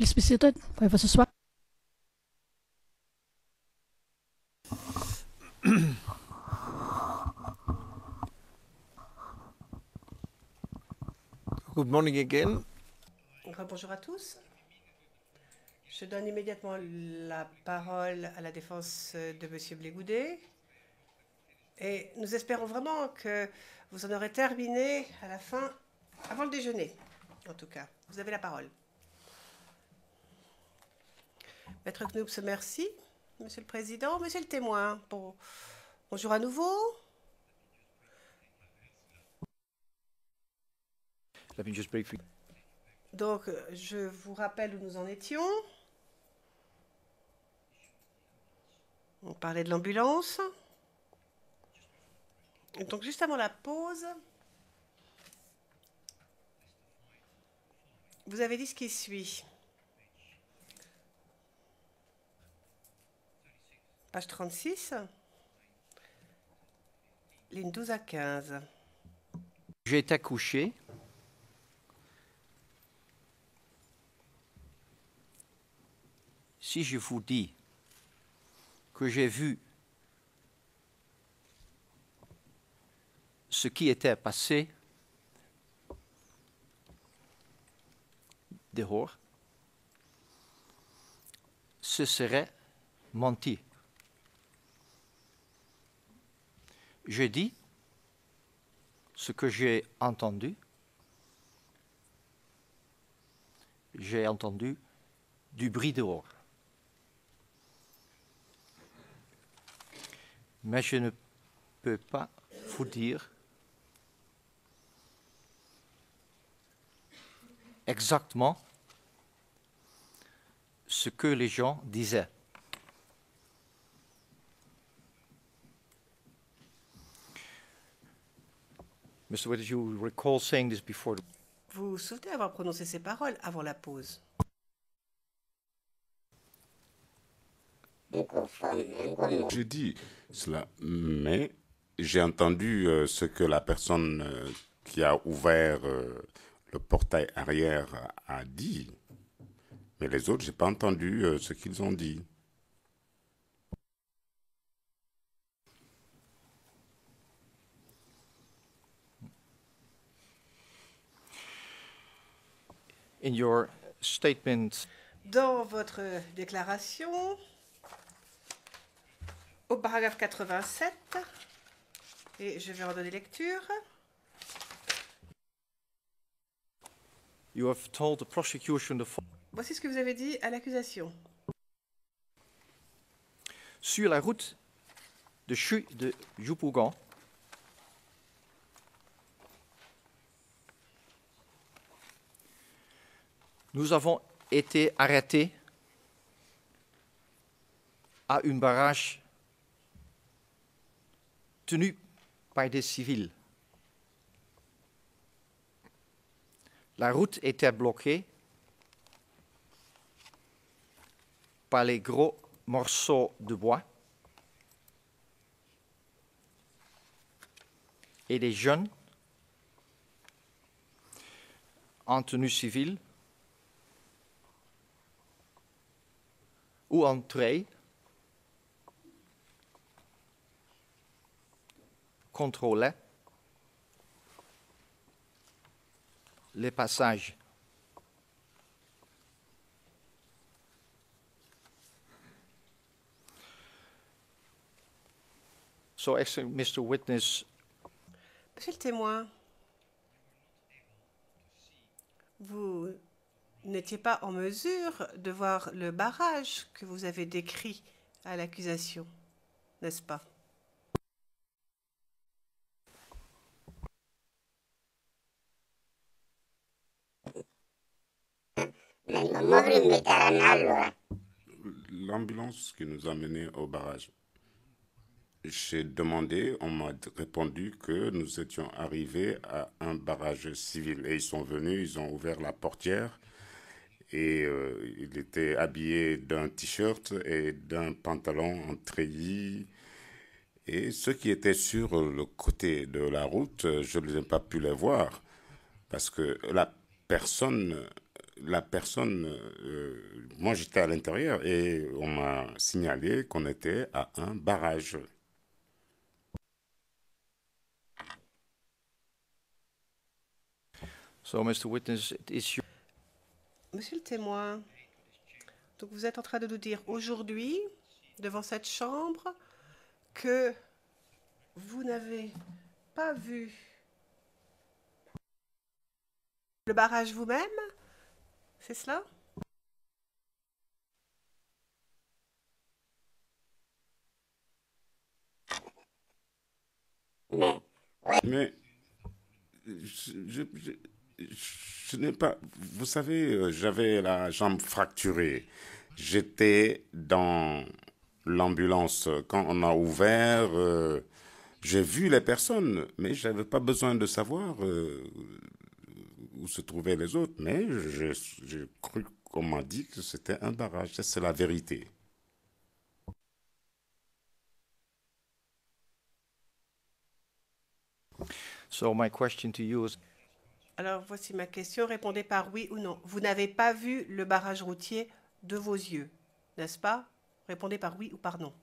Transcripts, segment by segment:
Please be seated. Pray for swap. Good morning again. Bonjour à tous. Je donne immédiatement la parole à la défense de M. Blégoudet. Et nous espérons vraiment que vous en aurez terminé à la fin, avant le déjeuner, en tout cas. Vous avez la parole. Maître Knoops, merci. Monsieur le Président, Monsieur le témoin, bonjour à nouveau. Let me just briefly. Donc, je vous rappelle où nous en étions. On parlait de l'ambulance. Donc, juste avant la pause, vous avez dit ce qui suit. Page 36, ligne 12 à 15. J'ai été couché. Si je vous dis que j'ai vu ce qui était passé dehors, ce serait menti. Je dis ce que j'ai entendu. J'ai entendu du bruit dehors. Mais je ne peux pas vous dire exactement ce que les gens disaient. Mr. Witters, you recall saying this before the... Vous vous souvenez avoir prononcé ces paroles avant la pause? J'ai dit cela, mais j'ai entendu ce que la personne qui a ouvert le portail arrière a dit. Mais les autres, je n'ai pas entendu ce qu'ils ont dit. In your statement, Dans votre déclaration, au paragraphe 87, et je vais en donner lecture, you have told the prosecution the following. voici ce que vous avez dit à l'accusation. Sur la route de Yopougon, nous avons été arrêtés à un barrage tenu par des civils. La route était bloquée par les gros morceaux de bois et des jeunes en tenue civile ou en treilles contrôlaient les passages. So, Mr. Witness, Monsieur le témoin, vous n'étiez pas en mesure de voir le barrage que vous avez décrit à l'accusation, n'est-ce pas? L'ambulance qui nous a menés au barrage. J'ai demandé, on m'a répondu que nous étions arrivés à un barrage civil. Et ils sont venus, ils ont ouvert la portière et il était habillé d'un t-shirt et d'un pantalon en treillis. Et ceux qui étaient sur le côté de la route, je n'ai pas pu les voir parce que la personne la personne, moi j'étais à l'intérieur et on m'a signalé qu'on était à un barrage. So, Mr. Witness, it is your... Monsieur le témoin, donc vous êtes en train de nous dire aujourd'hui, devant cette chambre, que vous n'avez pas vu le barrage vous-même? C'est cela? Mais je n'ai pas... Vous savez, j'avais la jambe fracturée. J'étais dans l'ambulance quand on a ouvert. J'ai vu les personnes, mais je n'avais pas besoin de savoir où se trouvaient les autres. Mais j'ai cru qu'on m'a dit que c'était un barrage. Ça, c'est la vérité. So my question to you is, Alors voici ma question, répondez par oui ou non. Vous n'avez pas vu le barrage routier de vos yeux, n'est-ce pas? Répondez par oui ou par non.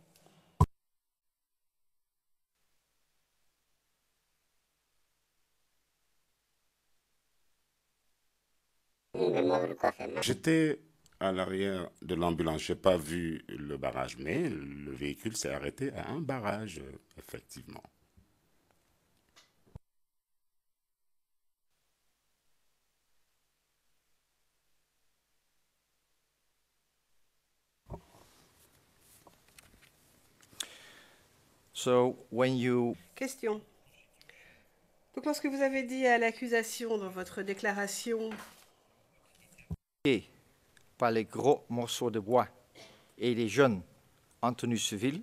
J'étais à l'arrière de l'ambulance. Je n'ai pas vu le barrage, mais le véhicule s'est arrêté à un barrage, effectivement. so when you... Question. Donc lorsque vous avez dit à l'accusation dans votre déclaration par les gros morceaux de bois et les jeunes en tenue civile,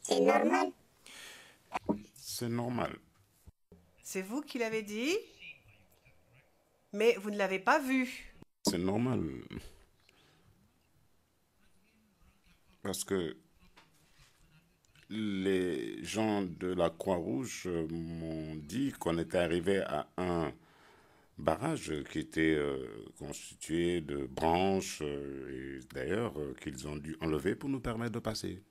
C'est normal. C'est normal. c'est vous qui l'avez dit, mais vous ne l'avez pas vu. C'est normal. Parce que les gens de la Croix-Rouge m'ont dit qu'on était arrivé à un barrage qui était constitué de branches et d'ailleurs qu'ils ont dû enlever pour nous permettre de passer.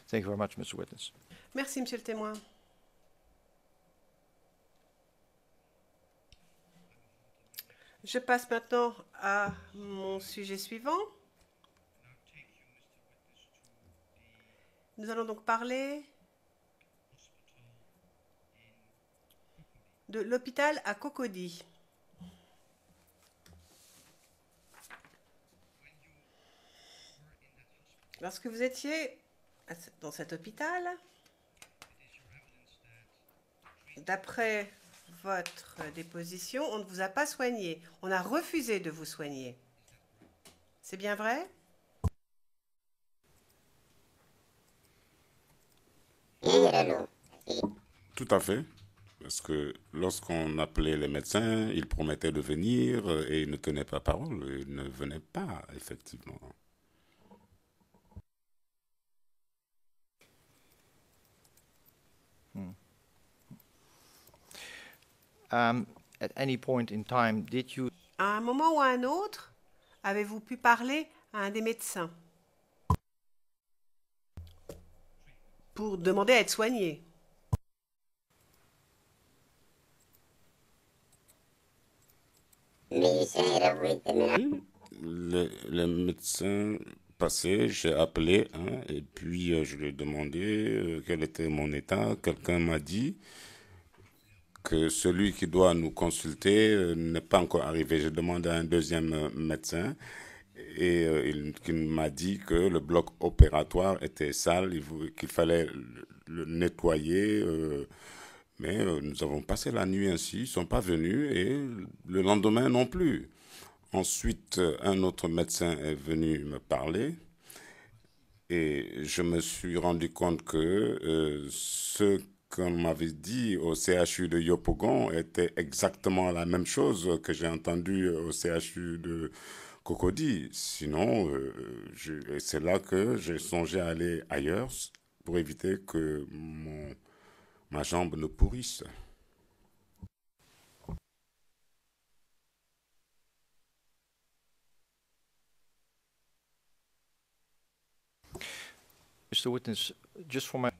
thank you very much, Mr. Witness. Merci, monsieur le témoin. Je passe maintenant à mon sujet suivant. Nous allons donc parler de l'hôpital à Cocody. Lorsque vous étiez dans cet hôpital, d'après votre déposition, on ne vous a pas soigné. On a refusé de vous soigner. C'est bien vrai? Tout à fait. Parce que lorsqu'on appelait les médecins, ils promettaient de venir et ils ne tenaient pas parole. Ils ne venaient pas, effectivement. At any point in time, did you À un moment ou à un autre, avez-vous pu parler à un des médecins pour demander à être soigné? Les médecins passaient, j'ai appelé, hein, et puis je lui ai demandé quel était mon état. Quelqu'un m'a dit que celui qui doit nous consulter n'est pas encore arrivé. J'ai demandé à un deuxième médecin et il m'a dit que le bloc opératoire était sale, qu'il fallait le nettoyer. Mais nous avons passé la nuit ainsi, ils ne sont pas venus et le lendemain non plus. Ensuite, un autre médecin est venu me parler et je me suis rendu compte que ce qu'on m'avait dit au CHU de Yopougon était exactement la même chose que j'ai entendu au CHU de Cocody. Sinon, c'est là que j'ai songé à aller ailleurs pour éviter que ma jambe ne pourrisse. Mr. Witness, just for my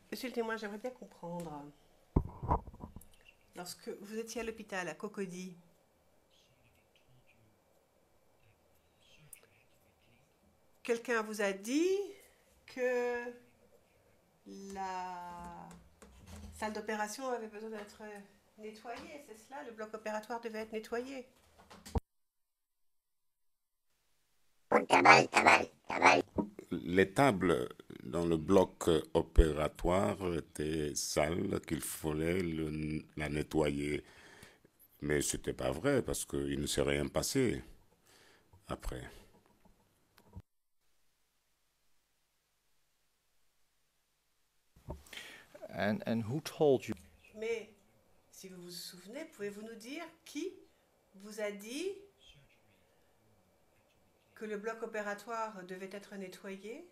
Monsieur le témoin, j'aimerais bien comprendre. Lorsque vous étiez à l'hôpital à Cocody, quelqu'un vous a dit que la salle d'opération avait besoin d'être nettoyée, c'est cela? Le bloc opératoire devait être nettoyé. Les tables dans le bloc opératoire étaient sales, qu'il fallait la nettoyer. Mais ce n'était pas vrai parce qu'il ne s'est rien passé après. and who told you Mais si vous vous souvenez, pouvez-vous nous dire qui vous a dit que le bloc opératoire devait être nettoyé?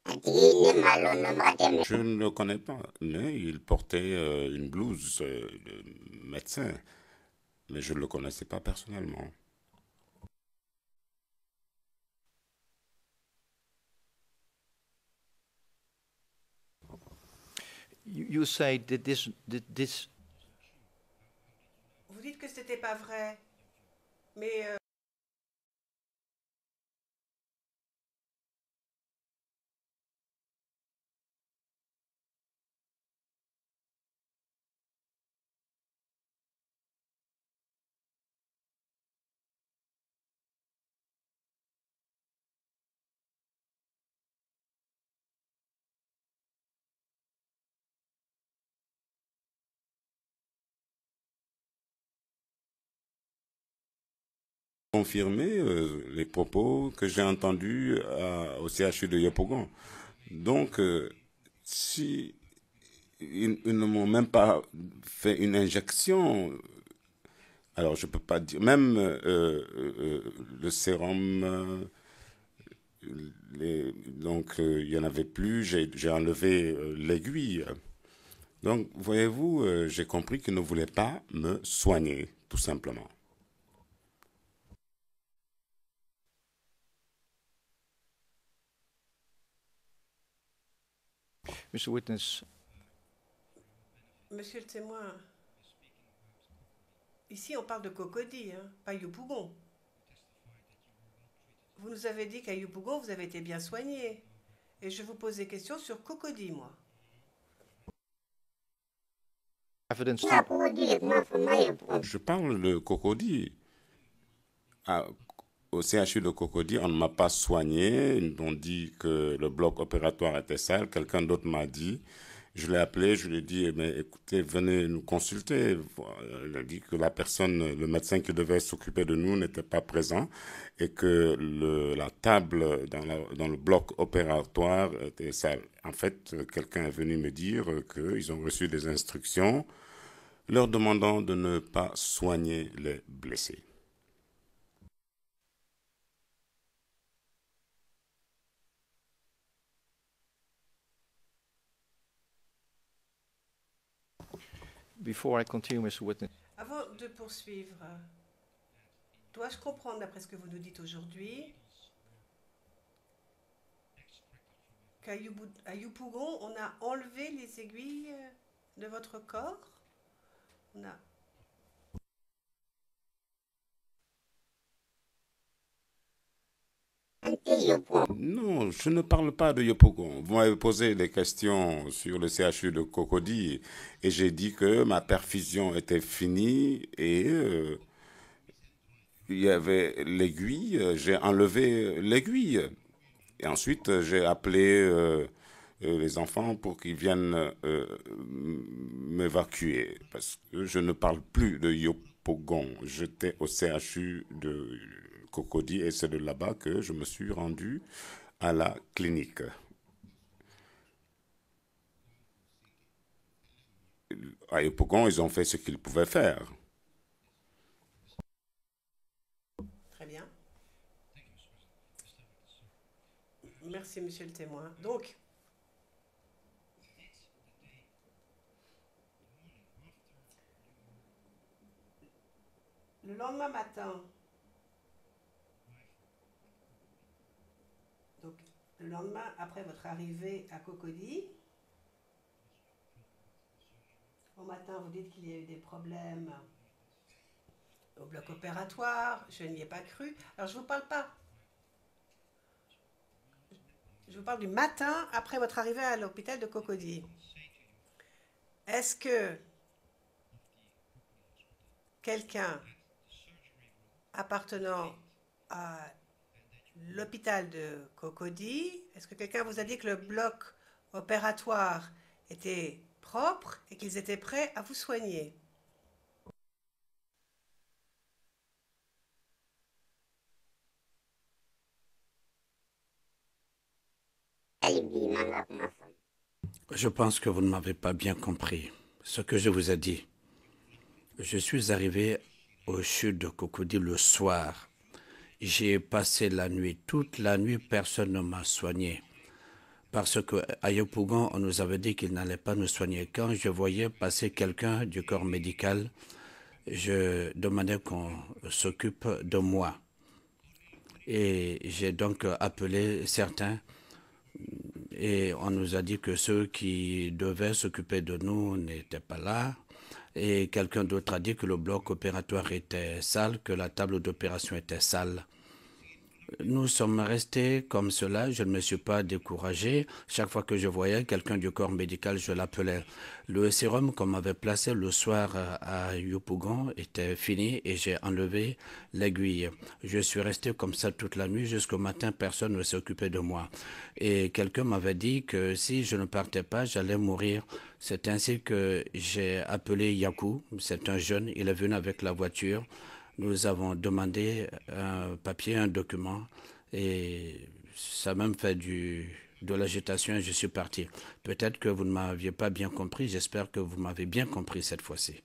Je ne le connais pas, mais il portait une blouse de médecin, mais je ne le connaissais pas personnellement. you say did this Vous dites que ce n'était pas vrai, mais Confirmer les propos que j'ai entendus au CHU de Yopougon. Donc, si ils ne m'ont même pas fait une injection, alors je ne peux pas dire, même le sérum, donc il n'y en avait plus, j'ai enlevé l'aiguille. Donc, voyez-vous, j'ai compris qu'ils ne voulaient pas me soigner, tout simplement. Mr. Witness, monsieur le témoin, ici on parle de Cocody, hein, pas Yopougon. Vous nous avez dit qu'à Yopougon, vous avez été bien soigné. Et je vous pose des questions sur Cocody, moi. evidence Je parle de Cocody. Au CHU de Cocody, on ne m'a pas soigné. Ils m'ont dit que le bloc opératoire était sale. Quelqu'un d'autre m'a dit. Je l'ai appelé, je lui ai dit, mais écoutez, venez nous consulter. Il a dit que la personne, le médecin qui devait s'occuper de nous n'était pas présent et que la table dans le bloc opératoire était sale. En fait, quelqu'un est venu me dire qu'ils ont reçu des instructions leur demandant de ne pas soigner les blessés. before I continue, Mr. Witness. Avant de poursuivre, dois-je comprendre, d'après ce que vous nous dites aujourd'hui, qu'à Yopougon, on a enlevé les aiguilles de votre corps? On a... Non, je ne parle pas de Yopougon. Vous m'avez posé des questions sur le CHU de Cocody et j'ai dit que ma perfusion était finie et il y avait l'aiguille. J'ai enlevé l'aiguille. Et ensuite, j'ai appelé les enfants pour qu'ils viennent m'évacuer. Parce que je ne parle plus de Yopougon. J'étais au CHU de Cocody et c'est de là-bas que je me suis rendu à la clinique. À Yopougon, ils ont fait ce qu'ils pouvaient faire. Très bien. Merci, monsieur le témoin. Donc, le lendemain matin, donc le lendemain après votre arrivée à Cocody, au matin, vous dites qu'il y a eu des problèmes au bloc opératoire, je n'y ai pas cru. Alors, je ne vous parle pas. Je vous parle du matin après votre arrivée à l'hôpital de Cocody. Est-ce que quelqu'un appartenant à l'hôpital de Cocody, est-ce que quelqu'un vous a dit que le bloc opératoire était propre et qu'ils étaient prêts à vous soigner? Je pense que vous ne m'avez pas bien compris ce que je vous ai dit. Je suis arrivé au chute de Cocody le soir. J'ai passé la nuit. Toute la nuit, personne ne m'a soigné. Parce qu'à Yopougon, on nous avait dit qu'il n'allait pas nous soigner. Quand je voyais passer quelqu'un du corps médical, je demandais qu'on s'occupe de moi. Et j'ai donc appelé certains et on nous a dit que ceux qui devaient s'occuper de nous n'étaient pas là. Et quelqu'un d'autre a dit que le bloc opératoire était sale, que la table d'opération était sale. Nous sommes restés comme cela, je ne me suis pas découragé. Chaque fois que je voyais quelqu'un du corps médical, je l'appelais. Le sérum qu'on m'avait placé le soir à Yopougon était fini et j'ai enlevé l'aiguille. Je suis resté comme ça toute la nuit jusqu'au matin, personne ne s'est occupé de moi. Et quelqu'un m'avait dit que si je ne partais pas, j'allais mourir. C'est ainsi que j'ai appelé Yakou, c'est un jeune, il est venu avec la voiture. Nous avons demandé un papier, un document, et ça a même fait de l'agitation et je suis parti. Peut-être que vous ne m'aviez pas bien compris, j'espère que vous m'avez bien compris cette fois-ci.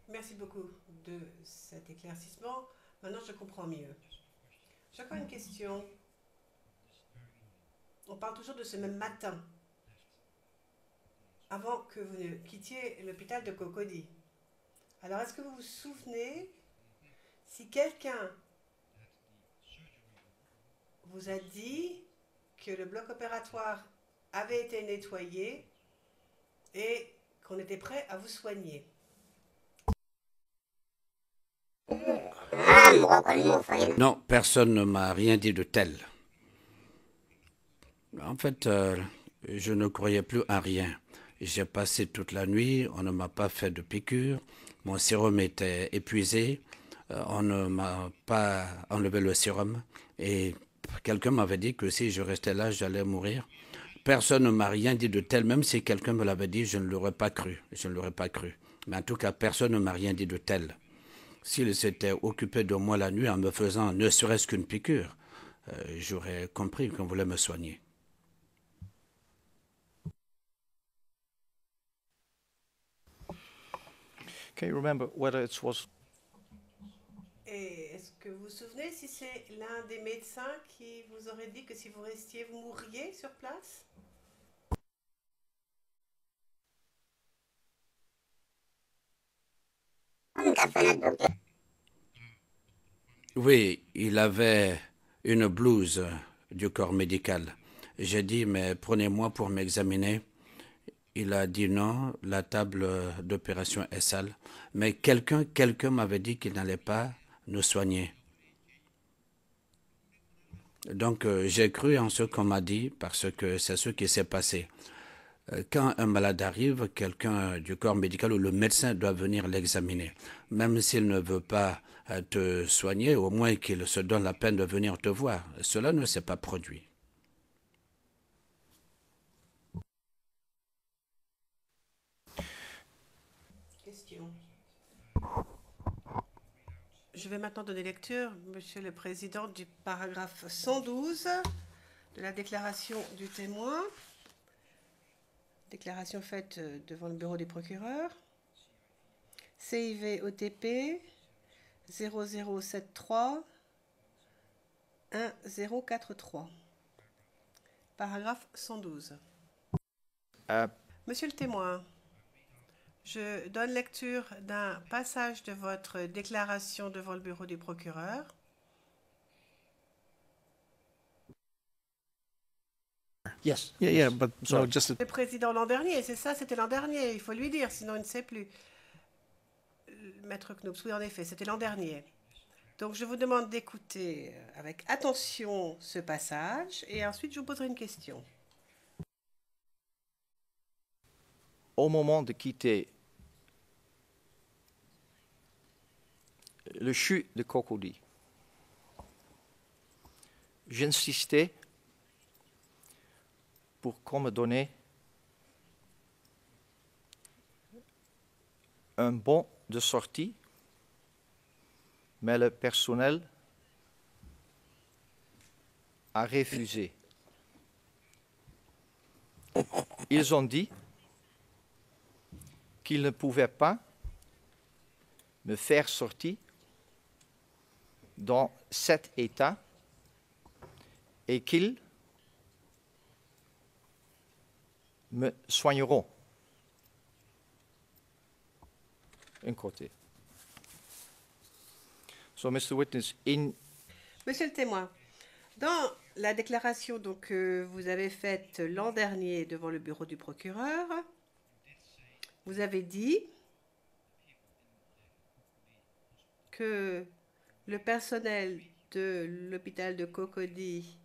Merci beaucoup de cet éclaircissement. Maintenant, je comprends mieux. J'ai encore une question. On parle toujours de ce même matin, avant que vous ne quittiez l'hôpital de Cocody. Alors, est-ce que vous vous souvenez si quelqu'un vous a dit que le bloc opératoire avait été nettoyé et qu'on était prêt à vous soigner? Non, personne ne m'a rien dit de tel. En fait, je ne croyais plus à rien. J'ai passé toute la nuit, on ne m'a pas fait de piqûre, mon sérum était épuisé, on ne m'a pas enlevé le sérum et quelqu'un m'avait dit que si je restais là, j'allais mourir. Personne ne m'a rien dit de tel, même si quelqu'un me l'avait dit, je ne l'aurais pas cru. Je ne l'aurais pas cru. Mais en tout cas, personne ne m'a rien dit de tel. S'il s'était occupé de moi la nuit en me faisant ne serait-ce qu'une piqûre, j'aurais compris qu'on voulait me soigner. Can you remember whether it was Et est-ce que vous vous souvenez si c'est l'un des médecins qui vous aurait dit que si vous restiez, vous mourriez sur place? Oui, il avait une blouse du corps médical. J'ai dit, mais prenez-moi pour m'examiner. Il a dit non, la table d'opération est sale. Mais quelqu'un m'avait dit qu'il n'allait pas nous soigner. Donc j'ai cru en ce qu'on m'a dit parce que c'est ce qui s'est passé. Quand un malade arrive, quelqu'un du corps médical ou le médecin doit venir l'examiner. Même s'il ne veut pas te soigner, au moins qu'il se donne la peine de venir te voir. Cela ne s'est pas produit. Question. Je vais maintenant donner lecture, Monsieur le Président, du paragraphe 112 de la déclaration du témoin. Déclaration faite devant le bureau des procureurs. CIV OTP 0073 1043. Paragraphe 112. Monsieur le témoin, je donne lecture d'un passage de votre déclaration devant le bureau du procureur. Yes. Yeah, but Sorry. Le président l'an dernier, c'est ça, c'était l'an dernier, il faut lui dire, sinon il ne sait plus. Maître Knoops, oui, en effet, c'était l'an dernier. Donc, je vous demande d'écouter avec attention ce passage et ensuite je vous poserai une question. Au moment de quitter le CHU de Cocody, j'insistais pour qu'on me donne un bon de sortie, mais le personnel a refusé. Ils ont dit qu'ils ne pouvaient pas me faire sortir dans cet état et qu'ils me soigneront. Un côté. So, Mr. Witness, Monsieur le témoin, dans la déclaration que vous avez faite l'an dernier devant le bureau du procureur, vous avez dit que le personnel de l'hôpital de Cocody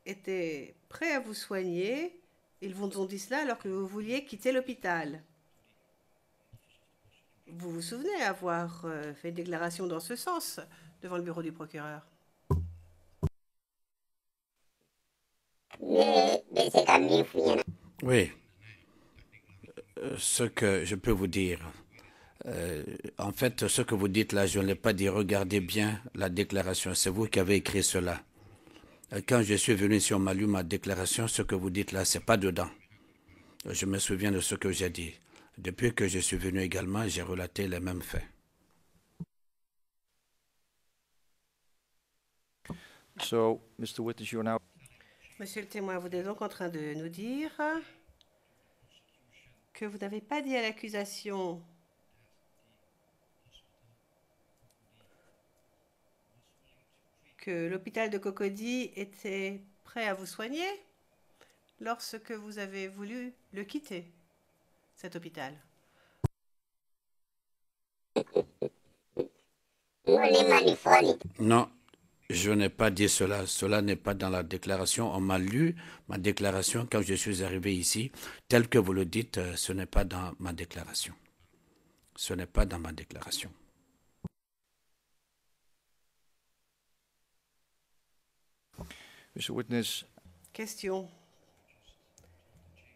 était prêt à vous soigner. Ils vous ont dit cela alors que vous vouliez quitter l'hôpital. Vous vous souvenez avoir fait une déclaration dans ce sens devant le bureau du procureur? Oui. Ce que je peux vous dire, en fait, ce que vous dites là, je ne l'ai pas dit. Regardez bien la déclaration. C'est vous qui avez écrit cela. Quand je suis venu ici, on m'a lu ma déclaration. Ce que vous dites là, c'est pas dedans. Je me souviens de ce que j'ai dit. Depuis que je suis venu également, j'ai relaté les mêmes faits. so, Mr. Witness, you are now. Monsieur le témoin, vous êtes donc en train de nous dire que vous n'avez pas dit à l'accusation que l'hôpital de Cocody était prêt à vous soigner lorsque vous avez voulu le quitter, cet hôpital. Non, je n'ai pas dit cela. Cela n'est pas dans la déclaration. On m'a lu ma déclaration quand je suis arrivé ici. Tel que vous le dites, ce n'est pas dans ma déclaration. Ce n'est pas dans ma déclaration. Mr. Witness, Question.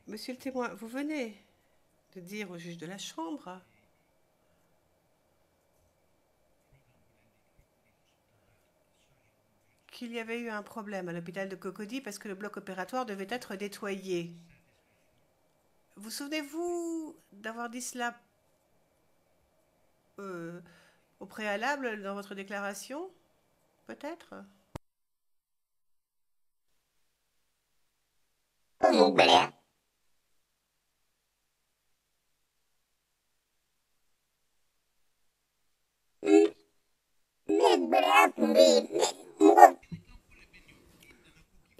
Monsieur le témoin, vous venez de dire au juge de la Chambre qu'il y avait eu un problème à l'hôpital de Cocody parce que le bloc opératoire devait être nettoyé. Vous souvenez-vous d'avoir dit cela au préalable dans votre déclaration? Peut-être?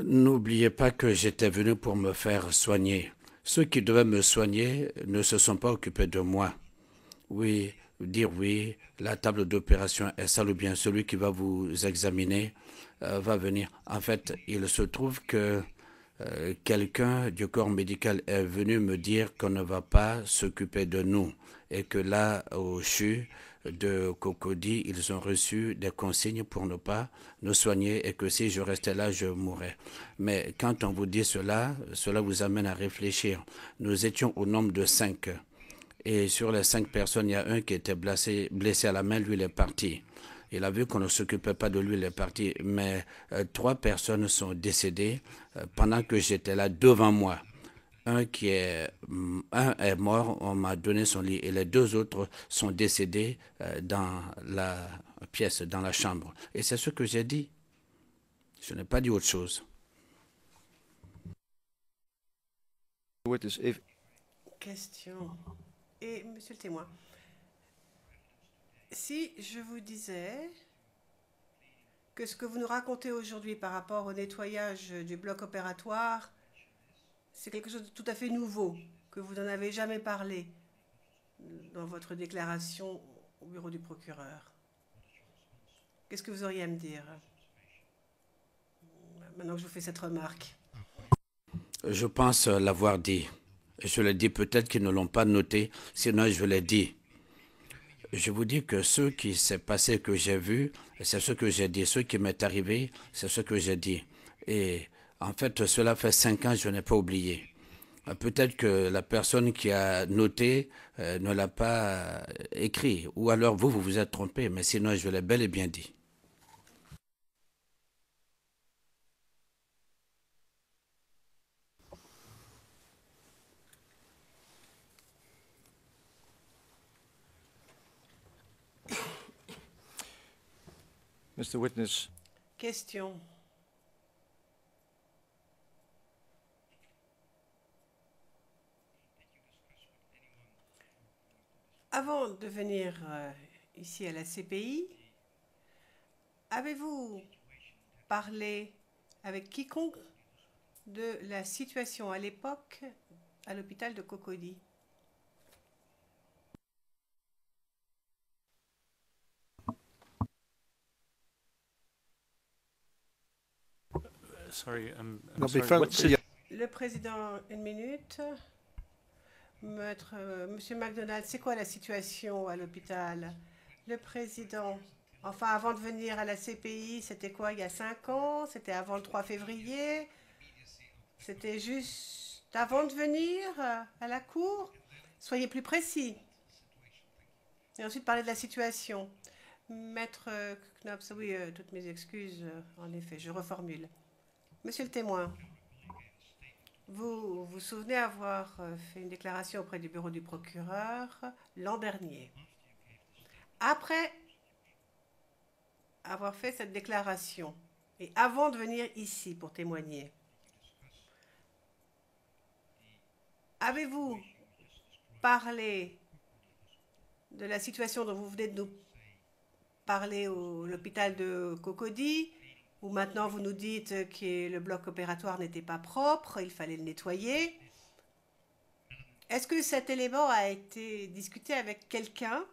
N'oubliez pas que j'étais venu pour me faire soigner. Ceux qui devaient me soigner ne se sont pas occupés de moi. Oui, dire oui, la table d'opération est sale ou bien celui qui va vous examiner va venir. En fait, il se trouve que quelqu'un du corps médical est venu me dire qu'on ne va pas s'occuper de nous et que là, au CHU de Cocody, ils ont reçu des consignes pour ne pas nous soigner et que si je restais là, je mourrais. Mais quand on vous dit cela, cela vous amène à réfléchir. Nous étions au nombre de 5. Et sur les 5 personnes, il y a un qui était blessé à la main, lui, il est parti. Il a vu qu'on ne s'occupait pas de lui, il est parti. Mais 3 personnes sont décédées pendant que j'étais là devant moi. un est mort, on m'a donné son lit, et les deux autres sont décédés dans la pièce, dans la chambre. Et c'est ce que j'ai dit. Je n'ai pas dit autre chose. Witness, if Question. Et monsieur le témoin, si je vous disais que ce que vous nous racontez aujourd'hui par rapport au nettoyage du bloc opératoire, c'est quelque chose de tout à fait nouveau, que vous n'en avez jamais parlé dans votre déclaration au bureau du procureur, qu'est-ce que vous auriez à me dire maintenant que je vous fais cette remarque? Je pense l'avoir dit. Je l'ai dit, peut-être qu'ils ne l'ont pas noté, sinon je l'ai dit. Je vous dis que ce qui s'est passé, que j'ai vu, c'est ce que j'ai dit. Ce qui m'est arrivé, c'est ce que j'ai dit. Et en fait, cela fait 5 ans, je n'ai pas oublié. Peut-être que la personne qui a noté ne l'a pas écrit. Ou alors vous vous êtes trompé, mais sinon je l'ai bel et bien dit. Mr. Witness, Question. Avant de venir ici à la CPI, avez-vous parlé avec quiconque de la situation à l'époque à l'hôpital de Cocody? no, before, Le président, une minute. Monsieur McDonald, c'est quoi la situation à l'hôpital? Le président, enfin avant de venir à la CPI, c'était quoi, il y a 5 ans? C'était avant le 3 février? C'était juste avant de venir à la cour? Soyez plus précis. Et ensuite parler de la situation. Maître Knops, oui, toutes mes excuses, en effet, je reformule. Monsieur le témoin, vous vous souvenez avoir fait une déclaration auprès du bureau du procureur l'an dernier. Après avoir fait cette déclaration et avant de venir ici pour témoigner, avez-vous parlé de la situation dont vous venez de nous parler à l'hôpital de Cocody, où maintenant vous nous dites que le bloc opératoire n'était pas propre, il fallait le nettoyer? Est-ce que cet élément a été discuté avec quelqu'un?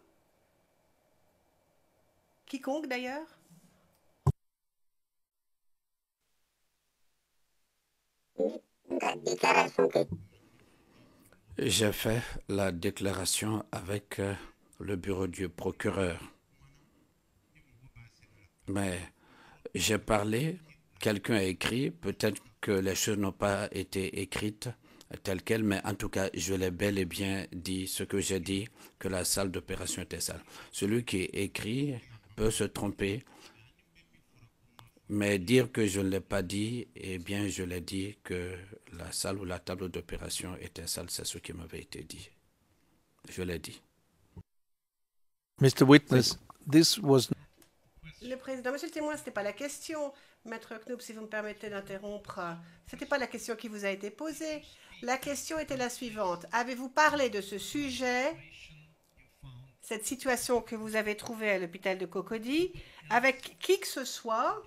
Quiconque d'ailleurs? La déclaration que J'ai fait la déclaration avec le bureau du procureur. Mais j'ai parlé, quelqu'un a écrit, peut-être que les choses n'ont pas été écrites telles quelles, mais en tout cas, je l'ai bel et bien dit, ce que j'ai dit, que la salle d'opération était sale. Celui qui écrit peut se tromper, mais dire que je ne l'ai pas dit, eh bien, je l'ai dit que la salle ou la table d'opération était sale, c'est ce qui m'avait été dit. Je l'ai dit. Mr. Witness, this was Le président, monsieur le témoin, ce n'était pas la question. Maître Knoop, si vous me permettez d'interrompre, ce n'était pas la question qui vous a été posée. La question était la suivante. Avez-vous parlé de ce sujet, cette situation que vous avez trouvée à l'hôpital de Cocody, avec qui que ce soit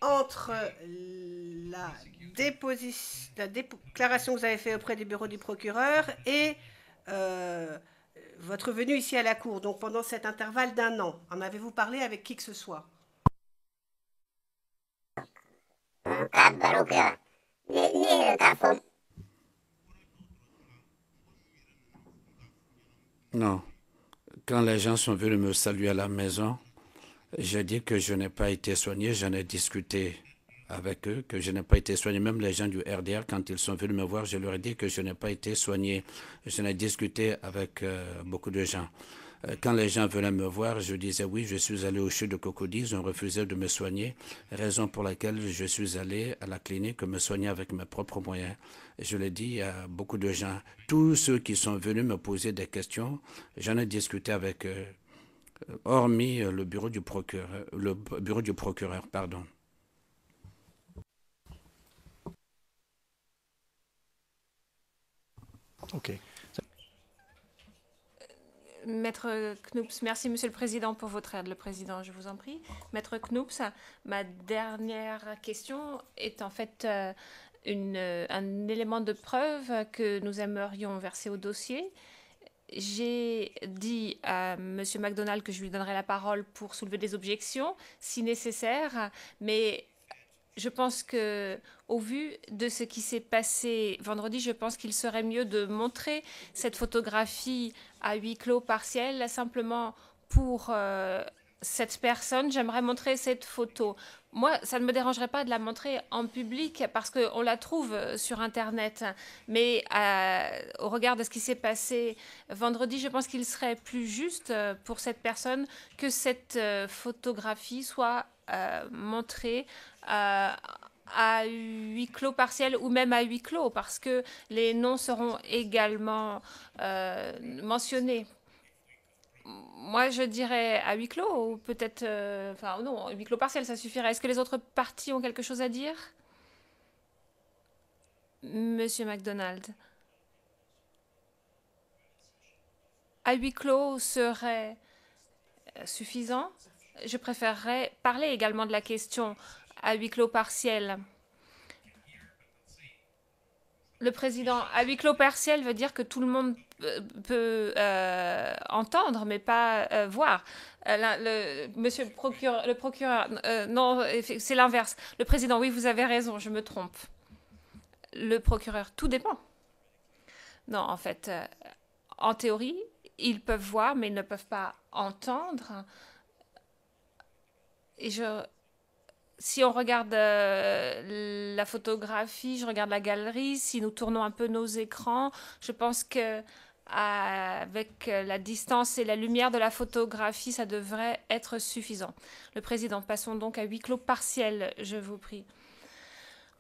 entre la déclaration que vous avez faite auprès du bureau du procureur et votre venue ici à la cour, donc pendant cet intervalle d'1 an? En avez-vous parlé avec qui que ce soit? Non. Quand les gens sont venus me saluer à la maison, j'ai dit que je n'ai pas été soigné, j'en ai discuté avec eux, que je n'ai pas été soigné. Même les gens du RDR, quand ils sont venus me voir, je leur ai dit que je n'ai pas été soigné. J'en ai discuté avec beaucoup de gens. Quand les gens venaient me voir, je disais oui, je suis allé au CHU de Cocody, ils ont refusé de me soigner, raison pour laquelle je suis allé à la clinique me soigner avec mes propres moyens. Je l'ai dit à beaucoup de gens, tous ceux qui sont venus me poser des questions, j'en ai discuté avec eux, hormis le bureau du procureur, pardon. Okay. Maître Knoups, merci Monsieur le Président pour votre aide. Le Président, je vous en prie. Maître Knoups, ma dernière question est en fait un élément de preuve que nous aimerions verser au dossier. J'ai dit à Monsieur MacDonald que je lui donnerais la parole pour soulever des objections, si nécessaire, mais je pense que, au vu de ce qui s'est passé vendredi, je pense qu'il serait mieux de montrer cette photographie à huis clos partiel, simplement pour cette personne. J'aimerais montrer cette photo. Moi, ça ne me dérangerait pas de la montrer en public parce qu'on la trouve sur Internet. Mais au regard de ce qui s'est passé vendredi, je pense qu'il serait plus juste pour cette personne que cette photographie soit montrée à huis clos partiel ou même à huis clos parce que les noms seront également mentionnés. Moi, je dirais à huis clos ou peut-être... Enfin, non, huis clos partiel, ça suffirait. Est-ce que les autres parties ont quelque chose à dire? Monsieur MacDonald. À huis clos serait suffisant. Je préférerais parler également de la question à huis clos partiel. Le président, à huis clos partiel veut dire que tout le monde peut entendre, mais pas voir. Monsieur le procureur, non, c'est l'inverse. Le président, oui, vous avez raison, je me trompe. Le procureur, tout dépend. Non, en fait, en théorie, ils peuvent voir, mais ils ne peuvent pas entendre. Et si on regarde la photographie, je regarde la galerie, si nous tournons un peu nos écrans, je pense que avec la distance et la lumière de la photographie, ça devrait être suffisant. Le président, passons donc à huis clos partiel, je vous prie.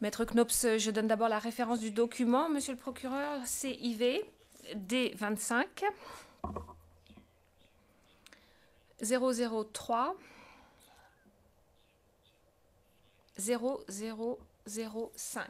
Maître Knops, je donne d'abord la référence du document. Monsieur le procureur, CIV D25 003 0005.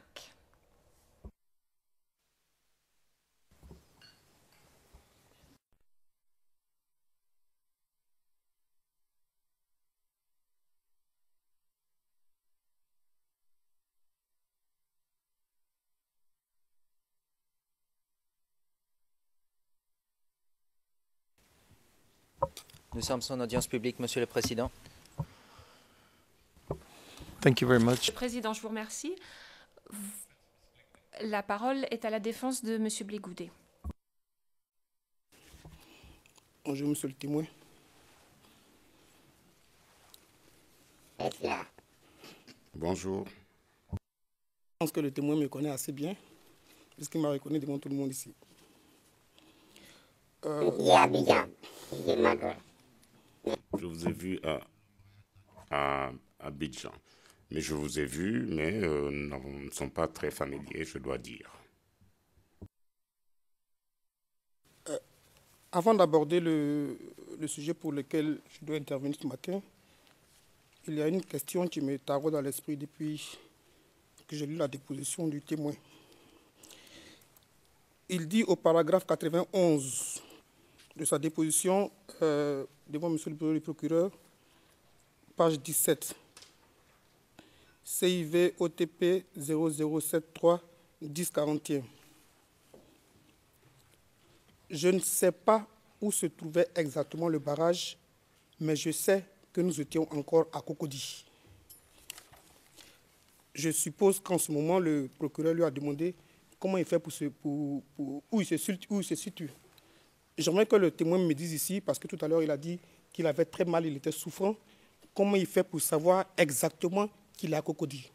Nous sommes en audience publique, Monsieur le Président. Thank you very much. Monsieur le Président, je vous remercie. La parole est à la défense de Monsieur Blégoudet. Bonjour, Monsieur le témoin. Êtes là. Bonjour. Je pense que le témoin me connaît assez bien, puisqu'il m'a reconnu devant tout le monde ici. Il est à Abidjan. Il est malheureux. Je vous ai vu à Abidjan. Mais je vous ai vu, mais nous ne sommes pas très familiers, je dois dire. Avant d'aborder le sujet pour lequel je dois intervenir ce matin, il y a une question qui me taraude à l'esprit depuis que j'ai lu la déposition du témoin. Il dit au paragraphe 91 de sa déposition devant M. le procureur, page 17, CIV OTP 0073 1041. Je ne sais pas où se trouvait exactement le barrage, mais je sais que nous étions encore à Cocody. Je suppose qu'en ce moment, le procureur lui a demandé comment il fait où il se situe. J'aimerais que le témoin me dise ici, parce que tout à l'heure, il a dit qu'il avait très mal, il était souffrant, comment il fait pour savoir exactement qu'il est à Cocody.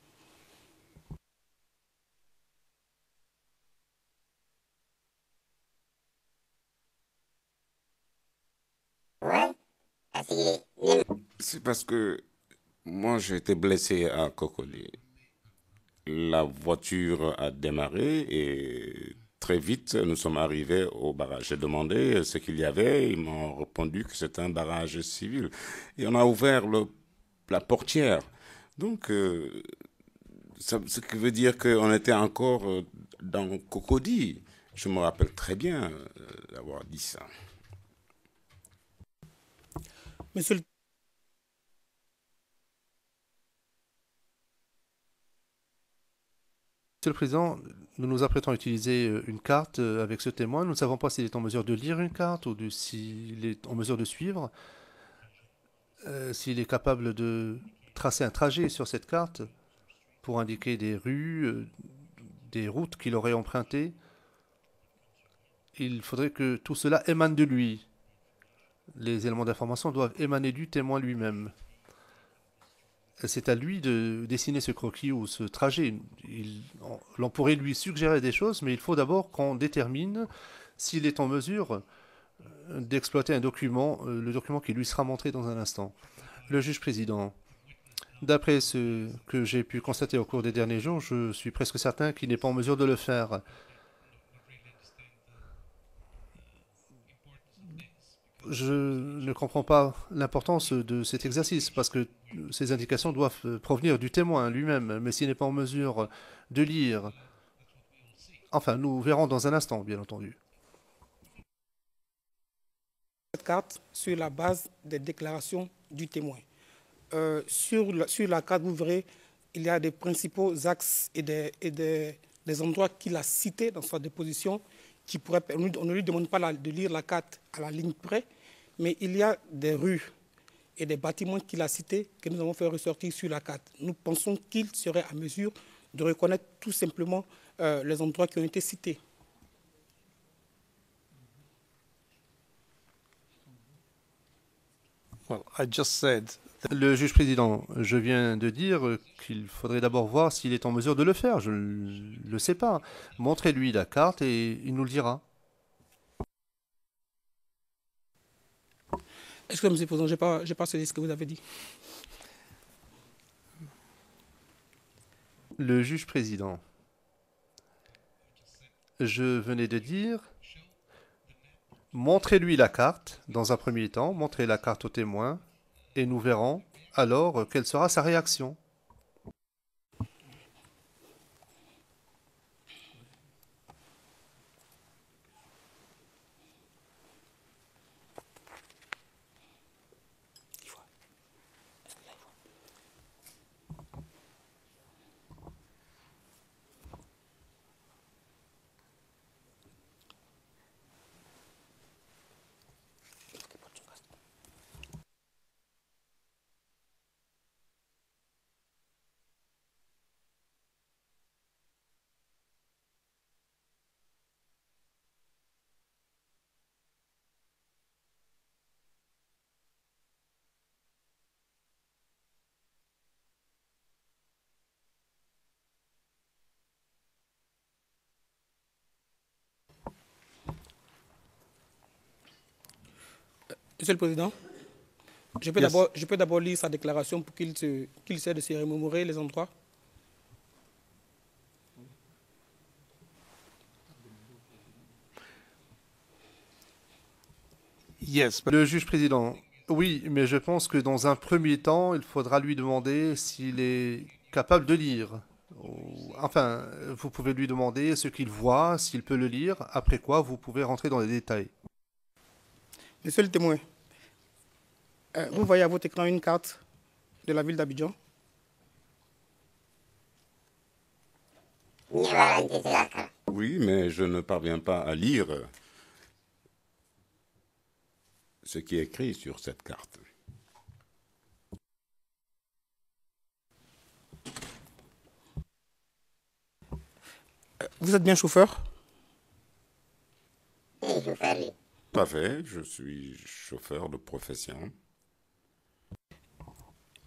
C'est parce que moi, j'ai été blessé à Cocody. La voiture a démarré et très vite, nous sommes arrivés au barrage. J'ai demandé ce qu'il y avait. Ils m'ont répondu que c'était un barrage civil. Et on a ouvert la portière. Donc, ce qui veut dire qu'on était encore dans Cocody. Je me rappelle très bien d'avoir dit ça. Monsieur le Monsieur le Président, nous nous apprêtons à utiliser une carte avec ce témoin. Nous ne savons pas s'il est en mesure de lire une carte ou s'il est en mesure de suivre. S'il est capable de tracer un trajet sur cette carte pour indiquer des rues, des routes qu'il aurait empruntées. Il faudrait que tout cela émane de lui. Les éléments d'information doivent émaner du témoin lui-même. C'est à lui de dessiner ce croquis ou ce trajet. L'on pourrait lui suggérer des choses, mais il faut d'abord qu'on détermine s'il est en mesure d'exploiter un document, le document qui lui sera montré dans un instant. Le juge président, d'après ce que j'ai pu constater au cours des derniers jours, je suis presque certain qu'il n'est pas en mesure de le faire. Je ne comprends pas l'importance de cet exercice parce que ces indications doivent provenir du témoin lui-même. Mais s'il n'est pas en mesure de lire, enfin, nous verrons dans un instant, bien entendu. cette carte sur la base des déclarations du témoin. Sur la carte, vous verrez, il y a des principaux axes et des endroits qu'il a cités dans sa déposition qui pourraient permettre. On ne lui demande pas de lire la carte à la ligne près, mais il y a des rues et des bâtiments qu'il a cités que nous avons fait ressortir sur la carte. Nous pensons qu'il serait à mesure de reconnaître tout simplement les endroits qui ont été cités. Well, I just said... Le juge président, je viens de dire qu'il faudrait d'abord voir s'il est en mesure de le faire. Je ne le sais pas. Montrez-lui la carte et il nous le dira. Est-ce que, M. le Président, je n'ai pas saisi ce que vous avez dit? Le juge président, je venais de dire, montrez-lui la carte dans un premier temps, montrez la carte au témoin, et nous verrons alors quelle sera sa réaction. Monsieur le Président, je peux d'abord lire sa déclaration pour qu'il essaie de se remémorer les endroits. Yes. Le juge président, oui, mais je pense que dans un premier temps, il faudra lui demander s'il est capable de lire. Enfin, vous pouvez lui demander ce qu'il voit, s'il peut le lire, après quoi vous pouvez rentrer dans les détails. Monsieur le témoin, vous voyez à votre écran une carte de la ville d'Abidjan. Oui, mais je ne parviens pas à lire ce qui est écrit sur cette carte. Vous êtes bien chauffeur? Tout à fait, je suis chauffeur de profession.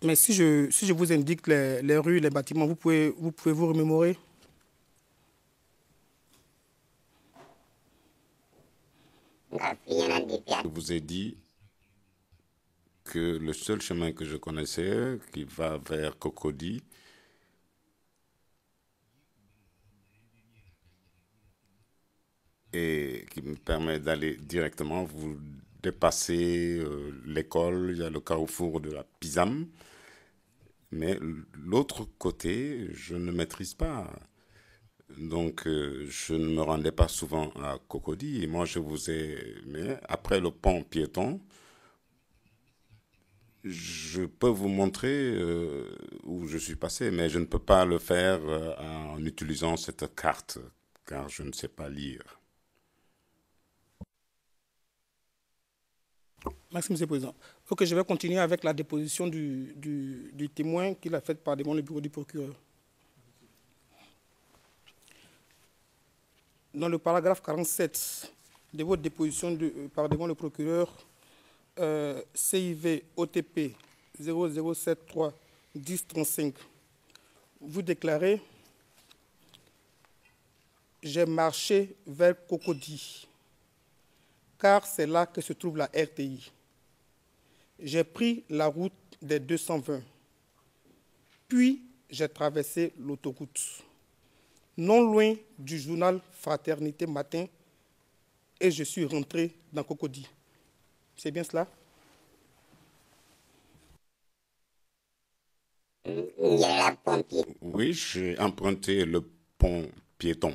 Mais si je vous indique les rues, les bâtiments, vous pouvez vous remémorer? Je vous ai dit que le seul chemin que je connaissais, qui va vers Cocody, et qui me permet d'aller directement, vous dépassez l'école, il y a le carrefour de la Pisam, mais l'autre côté, je ne maîtrise pas. Donc, je ne me rendais pas souvent à Cocody. Et moi, je vous ai... Mais après le pont piéton, je peux vous montrer où je suis passé, mais je ne peux pas le faire en utilisant cette carte, car je ne sais pas lire. Merci, M. le Président. Ok, je vais continuer avec la déposition du témoin qu'il a faite par devant le bureau du procureur. Dans le paragraphe 47 de votre déposition par devant le procureur, CIV OTP 0073 1035, vous déclarez « J'ai marché vers Cocody, car c'est là que se trouve la RTI. J'ai pris la route des 220, puis j'ai traversé l'autoroute. Non loin du journal Fraternité Matin, et je suis rentré dans Cocody. » C'est bien cela? Il y a la pompier. Oui, j'ai emprunté le pont piéton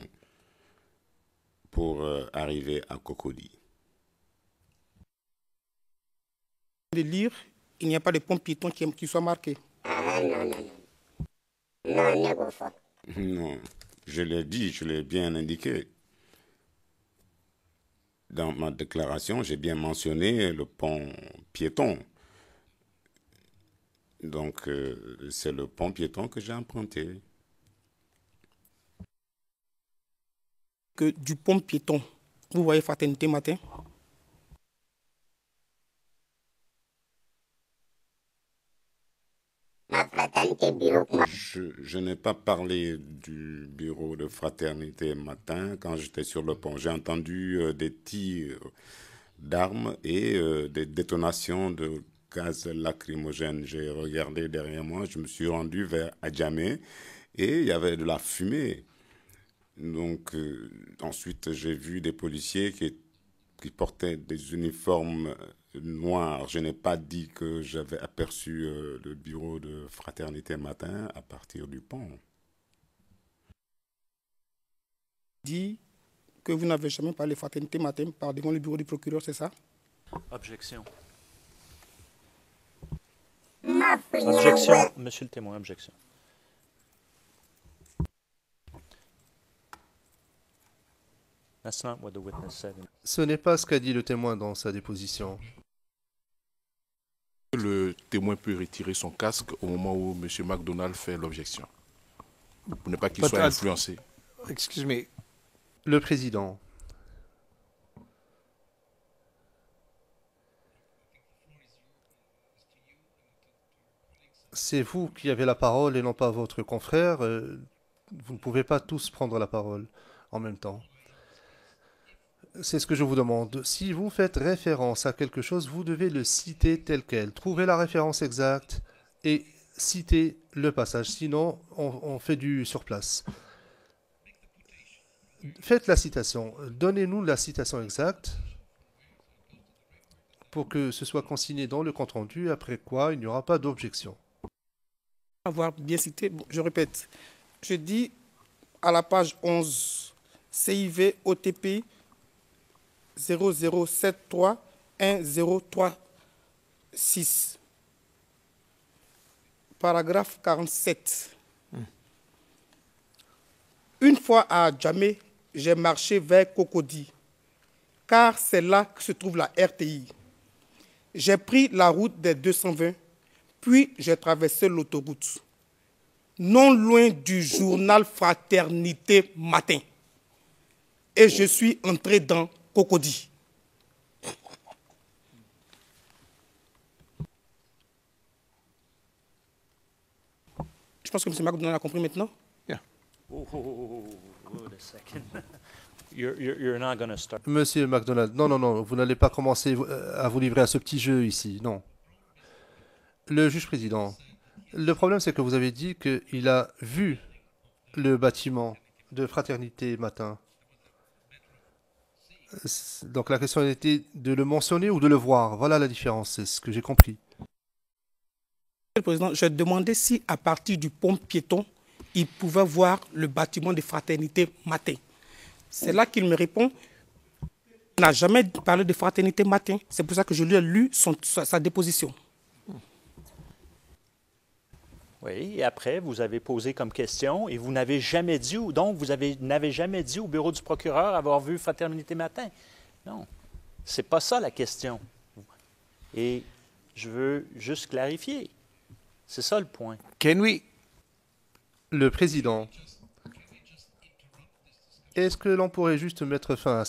pour arriver à Cocody. De lire, il n'y a pas de pont piéton qui soit marqué. Ah non, non, non. Non, négocie. Non, je l'ai dit, je l'ai bien indiqué. Dans ma déclaration, j'ai bien mentionné le pont piéton. Donc, c'est le pont piéton que j'ai emprunté. Que du pont piéton, vous voyez Fraternité Matin? Ma fraternité bureau. Je n'ai pas parlé du bureau de Fraternité Matin quand j'étais sur le pont. J'ai entendu des tirs d'armes et des détonations de gaz lacrymogène. J'ai regardé derrière moi, je me suis rendu vers Adjamé et il y avait de la fumée. Donc ensuite, j'ai vu des policiers qui portaient des uniformes noirs. Je n'ai pas dit que j'avais aperçu le bureau de Fraternité Matin à partir du pont. Dit que vous n'avez jamais parlé de Fraternité Matin par devant le bureau du procureur, c'est ça? Objection. Objection. Objection, monsieur le témoin, objection. That's not what the witness said. Ce n'est pas ce qu'a dit le témoin dans sa déposition. Le témoin peut retirer son casque au moment où M. McDonald fait l'objection, pour ne pas qu'il soit influencé. Excuse me. Le président. C'est vous qui avez la parole et non pas votre confrère. Vous ne pouvez pas tous prendre la parole en même temps. C'est ce que je vous demande. Si vous faites référence à quelque chose, vous devez le citer tel quel. Trouvez la référence exacte et citez le passage. Sinon, on fait du surplace. Faites la citation. Donnez-nous la citation exacte pour que ce soit consigné dans le compte-rendu, après quoi il n'y aura pas d'objection. Avoir bien cité, bon, je répète, je dis à la page 11, CIV OTP 0073 1036, paragraphe 47. Une fois à Djamé, j'ai marché vers Cocody, car c'est là que se trouve la RTI. J'ai pris la route des 220, puis j'ai traversé l'autoroute, non loin du journal Fraternité Matin, et je suis entré dans Cocody. Je pense que M. McDonald a compris maintenant. You're not going to start. Monsieur McDonald, non, vous n'allez pas commencer à vous livrer à ce petit jeu ici, non. Le juge président, le problème c'est que vous avez dit qu'il a vu le bâtiment de Fraternité Matin. Donc la question était de le mentionner ou de le voir. Voilà la différence, c'est ce que j'ai compris. Monsieur le Président, je demandais si à partir du pont piéton, il pouvait voir le bâtiment de Fraternité Matin. C'est là qu'il me répond. Il n'a jamais parlé de Fraternité Matin. C'est pour ça que je lui ai lu sa déposition. Oui, et après, vous avez posé comme question et vous n'avez jamais dit, ou donc vous n'avez jamais dit au bureau du procureur avoir vu Fraternité Matin. Non, c'est pas ça la question. Et je veux juste clarifier. C'est ça le point. Le président, est-ce que l'on pourrait juste mettre fin à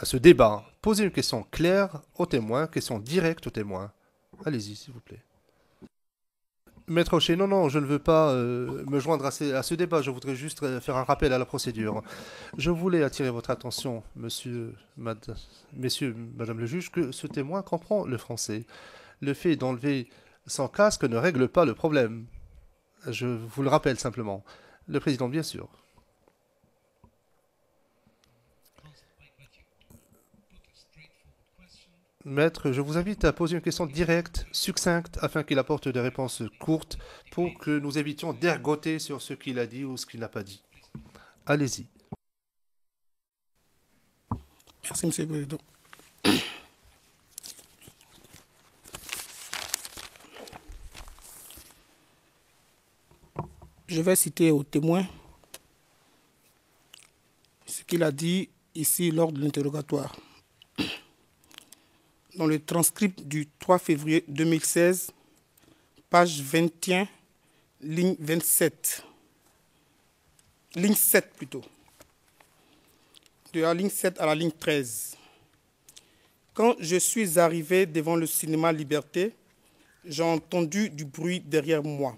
ce débat, poser une question claire aux témoins, question directe aux témoins. Allez-y, s'il vous plaît. Maître Hocher, non, je ne veux pas me joindre à ce débat, je voudrais juste faire un rappel à la procédure. Je voulais attirer votre attention, messieurs, madame le juge, que ce témoin comprend le français. Le fait d'enlever son casque ne règle pas le problème. Je vous le rappelle simplement. Le président, bien sûr. Maître, je vous invite à poser une question directe, succincte, afin qu'il apporte des réponses courtes pour que nous évitions d'ergoter sur ce qu'il a dit ou ce qu'il n'a pas dit. Allez-y. Merci, Monsieur le Président. Je vais citer au témoin ce qu'il a dit ici lors de l'interrogatoire. Dans le transcript du 3 février 2016, page 21, ligne 27. Ligne 7 plutôt. De la ligne 7 à la ligne 13. Quand je suis arrivé devant le cinéma Liberté, j'ai entendu du bruit derrière moi.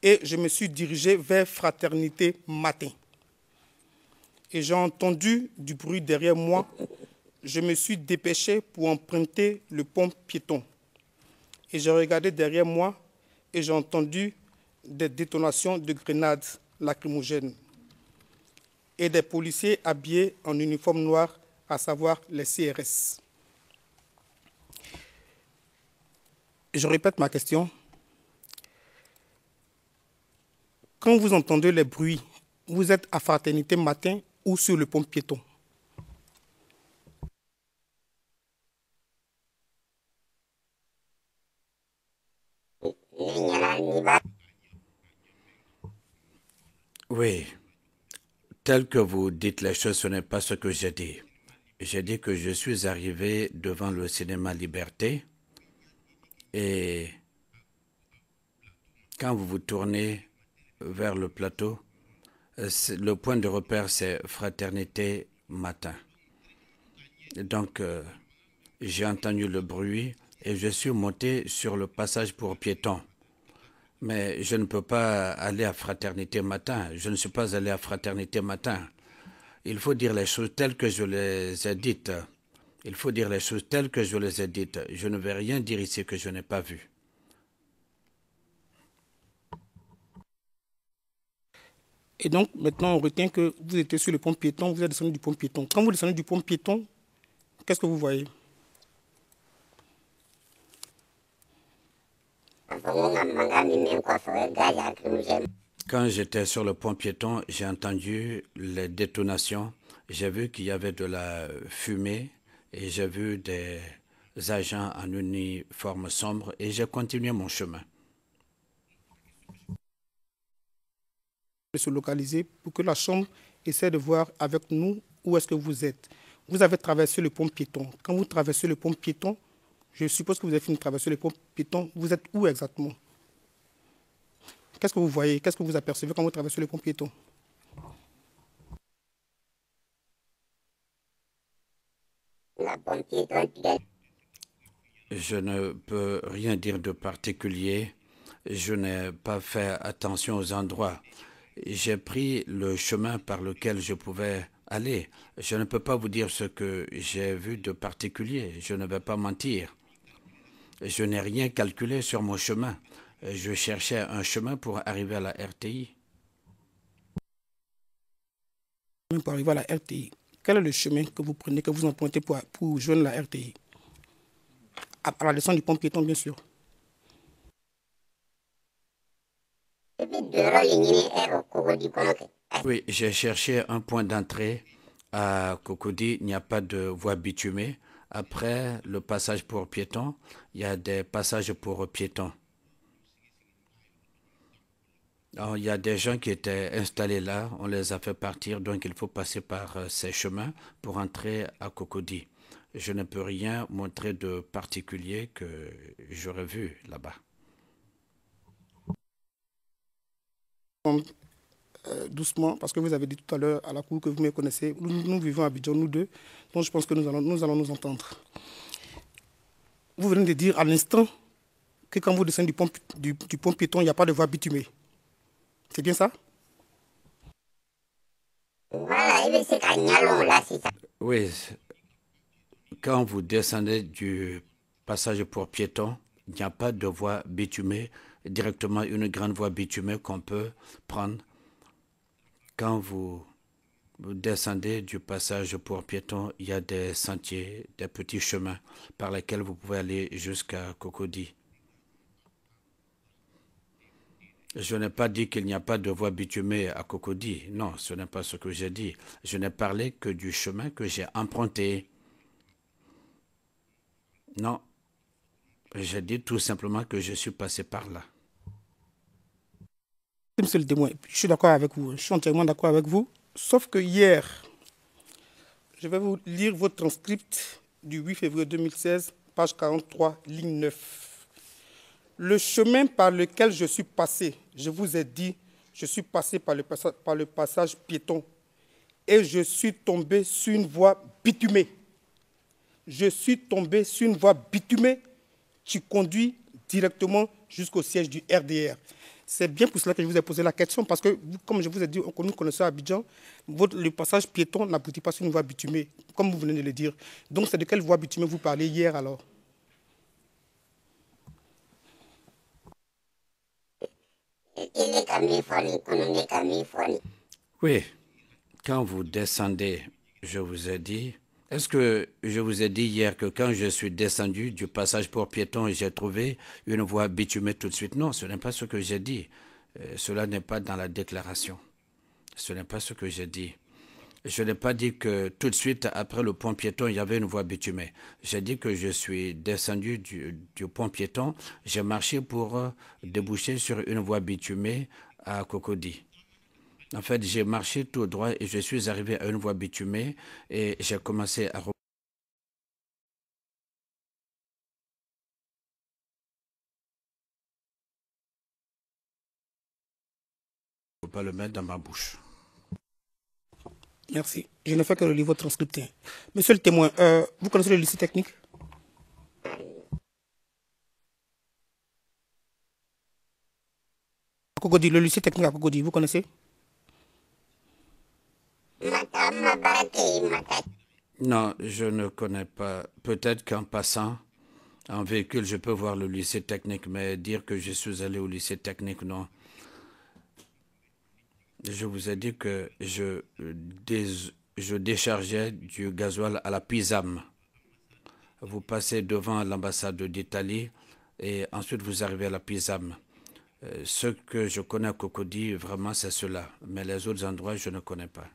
Et je me suis dirigé vers Fraternité Matin. Et j'ai entendu du bruit derrière moi. Je me suis dépêché pour emprunter le pont piéton. Et j'ai regardé derrière moi et j'ai entendu des détonations de grenades lacrymogènes et des policiers habillés en uniforme noir, à savoir les CRS. Je répète ma question. Quand vous entendez les bruits, vous êtes à Fraternité Matin ou sur le pont piéton? Oui, tel que vous dites les choses, ce n'est pas ce que j'ai dit. J'ai dit que je suis arrivé devant le cinéma Liberté et quand vous vous tournez vers le plateau, le point de repère, c'est Fraternité Matin. Donc, j'ai entendu le bruit et je suis monté sur le passage pour piétons. Mais je ne peux pas aller à Fraternité Matin. Je ne suis pas allé à Fraternité Matin. Il faut dire les choses telles que je les ai dites. Il faut dire les choses telles que je les ai dites. Je ne vais rien dire ici que je n'ai pas vu. Et donc, maintenant, on retient que vous étiez sur le pont piéton, vous êtes descendu du pont piéton. Quand vous descendez du pont piéton, qu'est-ce que vous voyez? Quand j'étais sur le pont piéton, j'ai entendu les détonations. J'ai vu qu'il y avait de la fumée et j'ai vu des agents en uniforme sombre et j'ai continué mon chemin. Se localiser pour que la Chambre essaie de voir avec nous où est-ce que vous êtes. Vous avez traversé le pont piéton. Quand vous traversez le pont piéton, je suppose que vous avez fini de traverser le pont piéton. Vous êtes où exactement? Qu'est-ce que vous voyez? Qu'est-ce que vous apercevez quand vous traversez le pont piéton? Je ne peux rien dire de particulier. Je n'ai pas fait attention aux endroits. J'ai pris le chemin par lequel je pouvais aller. Je ne peux pas vous dire ce que j'ai vu de particulier. Je ne vais pas mentir. Je n'ai rien calculé sur mon chemin. Je cherchais un chemin pour arriver à la RTI. Pour arriver à la RTI, quel est le chemin que vous prenez, que vous empruntez pour joindre la RTI? À la descente du pont piéton, bien sûr. Oui, j'ai cherché un point d'entrée à Cocody. Il n'y a pas de voie bitumée. Après le passage pour piétons, il y a des passages pour piétons. Alors, il y a des gens qui étaient installés là, on les a fait partir, donc il faut passer par ces chemins pour entrer à Cocody. Je ne peux rien montrer de particulier que j'aurais vu là-bas. Doucement, parce que vous avez dit tout à l'heure à la cour que vous me connaissez, nous vivons à Abidjan, nous deux, donc je pense que nous allons nous entendre. Vous venez de dire à l'instant que quand vous descendez du pont piéton, il n'y a pas de voie bitumée. C'est bien ça? Oui, quand vous descendez du passage pour piétons, il n'y a pas de voie bitumée, directement une grande voie bitumée qu'on peut prendre. Quand vous descendez du passage pour piétons, il y a des sentiers, des petits chemins par lesquels vous pouvez aller jusqu'à Cocody. Je n'ai pas dit qu'il n'y a pas de voie bitumée à Cocody. Non, ce n'est pas ce que j'ai dit. Je n'ai parlé que du chemin que j'ai emprunté. Non, j'ai dit tout simplement que je suis passé par là. Monsieur le témoin, je suis d'accord avec vous, je suis entièrement d'accord avec vous, sauf que hier, je vais vous lire votre transcript du 8 février 2016, page 43, ligne 9. Le chemin par lequel je suis passé, je vous ai dit, je suis passé par le passage piéton et je suis tombé sur une voie bitumée. Je suis tombé sur une voie bitumée qui conduit directement jusqu'au siège du RDR. C'est bien pour cela que je vous ai posé la question, parce que, comme je vous ai dit, nous connaissons Abidjan, le passage piéton n'aboutit pas sur une voie bitumée, comme vous venez de le dire. Donc, c'est de quelle voie bitumée vous parlez hier, alors? Oui, quand vous descendez, je vous ai dit... Est-ce que je vous ai dit hier que quand je suis descendu du passage pour piétons, j'ai trouvé une voie bitumée tout de suite? Non, ce n'est pas ce que j'ai dit. Cela n'est pas dans la déclaration. Ce n'est pas ce que j'ai dit. Je n'ai pas dit que tout de suite, après le pont piéton, il y avait une voie bitumée. J'ai dit que je suis descendu du pont piéton, j'ai marché pour déboucher sur une voie bitumée à Cocody. En fait, j'ai marché tout droit et je suis arrivé à une voie bitumée et j'ai commencé à... ne peux pas le mettre dans ma bouche. Merci. Je ne fais que relire votre transcript. Monsieur le témoin, vous connaissez le lycée technique? À Cocody, le lycée technique à Cocody, vous connaissez? Non, je ne connais pas. Peut-être qu'en passant en véhicule, je peux voir le lycée technique, mais dire que je suis allé au lycée technique, non. Je vous ai dit que je déchargeais du gasoil à la Pisam. Vous passez devant l'ambassade d'Italie et ensuite vous arrivez à la Pisam. Ce que je connais à Cocody, vraiment, c'est cela. Mais les autres endroits, je ne connais pas.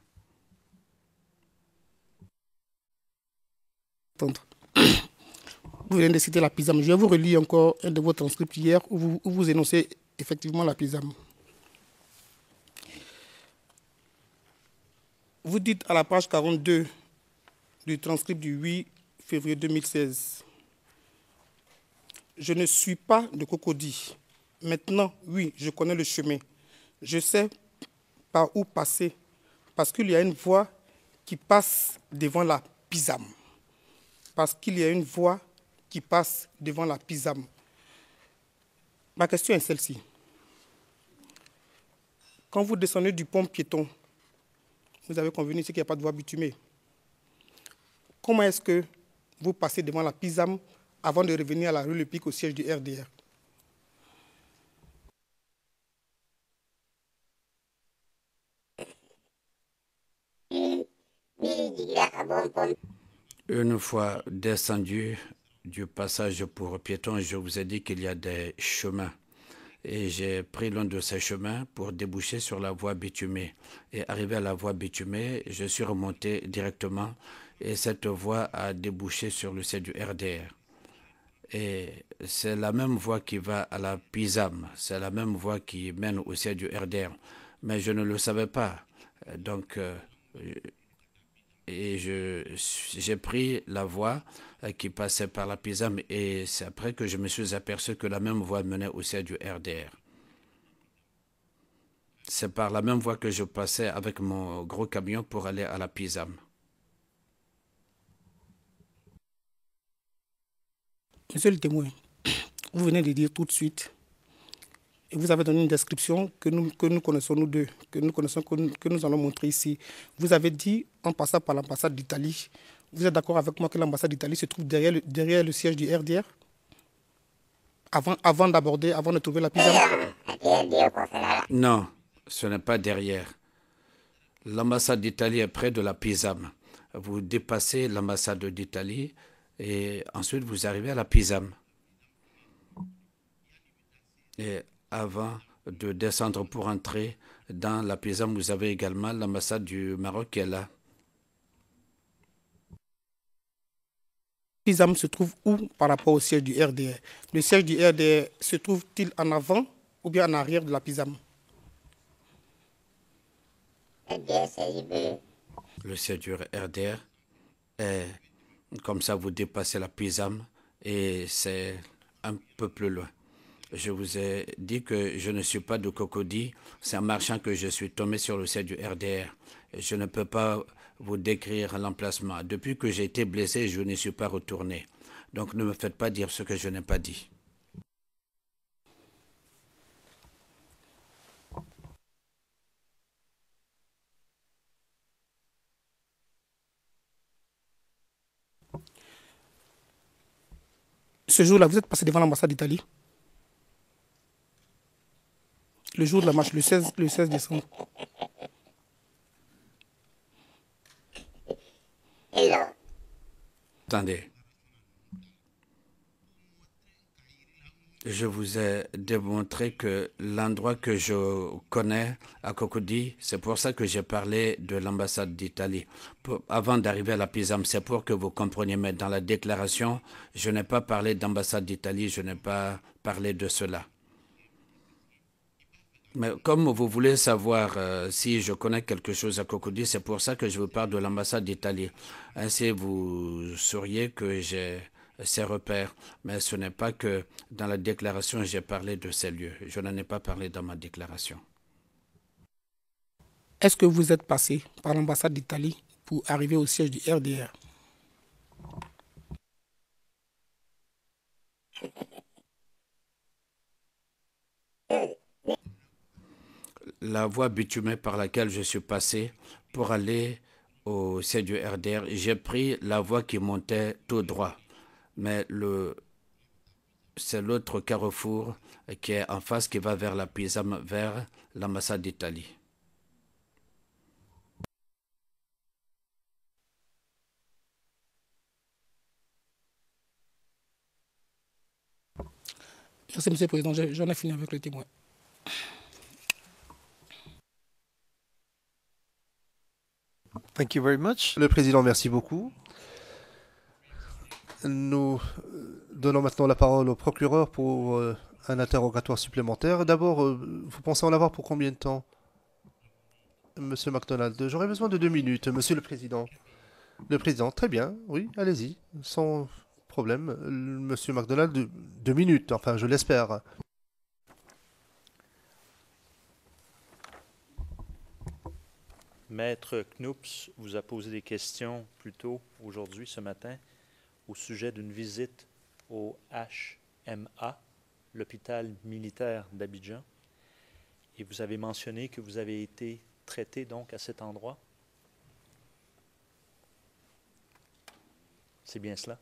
Vous venez de citer la Pisam. Je vais vous relire encore un de vos transcripts hier où vous énoncez effectivement la Pisam. Vous dites à la page 42 du transcript du 8 février 2016, « Je ne suis pas de Cocody. Maintenant, oui, je connais le chemin. Je sais par où passer parce qu'il y a une voie qui passe devant la Pisam. Parce qu'il y a une voie qui passe devant la Pisam. » Ma question est celle-ci. Quand vous descendez du pont piéton, vous avez convenu ici qu'il n'y a pas de voie bitumée. Comment est-ce que vous passez devant la Pisam avant de revenir à la rue Le Pic au siège du RDR. Une fois descendu du passage pour piétons, je vous ai dit qu'il y a des chemins. Et j'ai pris l'un de ces chemins pour déboucher sur la voie bitumée. Et arrivé à la voie bitumée, je suis remonté directement et cette voie a débouché sur le siège du RDR. Et c'est la même voie qui va à la PISAM, c'est la même voie qui mène au siège du RDR. Mais je ne le savais pas. Donc, j'ai pris la voie qui passait par la PISAM et c'est après que je me suis aperçu que la même voie menait au siège du RDR. C'est par la même voie que je passais avec mon gros camion pour aller à la PISAM. Monsieur le témoin, vous venez de dire tout de suite, et vous avez donné une description que nous connaissons nous deux, que nous allons montrer ici. Vous avez dit, en passant par l'ambassade d'Italie, vous êtes d'accord avec moi que l'ambassade d'Italie se trouve derrière le siège du RDR avant d'aborder, avant de trouver la PISAM? Non, ce n'est pas derrière. L'ambassade d'Italie est près de la PISAM. Vous dépassez l'ambassade d'Italie et ensuite vous arrivez à la PISAM. Et avant de descendre pour entrer dans la PISAM, vous avez également l'ambassade du Maroc qui est là. PISAM se trouve où par rapport au siège du RDR? Le siège du RDR se trouve-t-il en avant ou bien en arrière de la PISAM? Le siège du RDR est comme ça, vous dépassez la PISAM et c'est un peu plus loin. Je vous ai dit que je ne suis pas de Cocody, c'est en marchant que je suis tombé sur le siège du RDR. Je ne peux pas vous décrire l'emplacement. Depuis que j'ai été blessé, je n'y suis pas retourné. Donc ne me faites pas dire ce que je n'ai pas dit. Ce jour-là, vous êtes passé devant l'ambassade d'Italie? Le jour de la marche, le 16 décembre. Attendez. Je vous ai démontré que l'endroit que je connais à Cocody, c'est pour ça que j'ai parlé de l'ambassade d'Italie. Avant d'arriver à la PISAM, c'est pour que vous compreniez, mais dans la déclaration, je n'ai pas parlé d'ambassade d'Italie, je n'ai pas parlé de cela. Mais comme vous voulez savoir si je connais quelque chose à Cocody, c'est pour ça que je vous parle de l'ambassade d'Italie. Ainsi, vous sauriez que j'ai ces repères. Mais ce n'est pas que dans la déclaration, j'ai parlé de ces lieux. Je n'en ai pas parlé dans ma déclaration. Est-ce que vous êtes passé par l'ambassade d'Italie pour arriver au siège du RDR? La voie bitumée par laquelle je suis passé pour aller au siège du RDR, j'ai pris la voie qui montait tout droit. Mais c'est l'autre carrefour qui est en face qui va vers la PISAM, vers l'ambassade d'Italie. Merci, Monsieur le Président. J'en ai fini avec le témoin. Thank you very much. Le Président, merci beaucoup. Nous donnons maintenant la parole au procureur pour un interrogatoire supplémentaire. D'abord, vous pensez en avoir pour combien de temps, Monsieur McDonald? J'aurais besoin de 2 minutes, Monsieur le Président. Le Président, très bien, oui, allez-y, sans problème. Monsieur McDonald, 2 minutes, enfin, je l'espère. Maître Knoops vous a posé des questions plus tôt aujourd'hui, ce matin, au sujet d'une visite au HMA, l'hôpital militaire d'Abidjan. Et vous avez mentionné que vous avez été traité donc à cet endroit. C'est bien cela?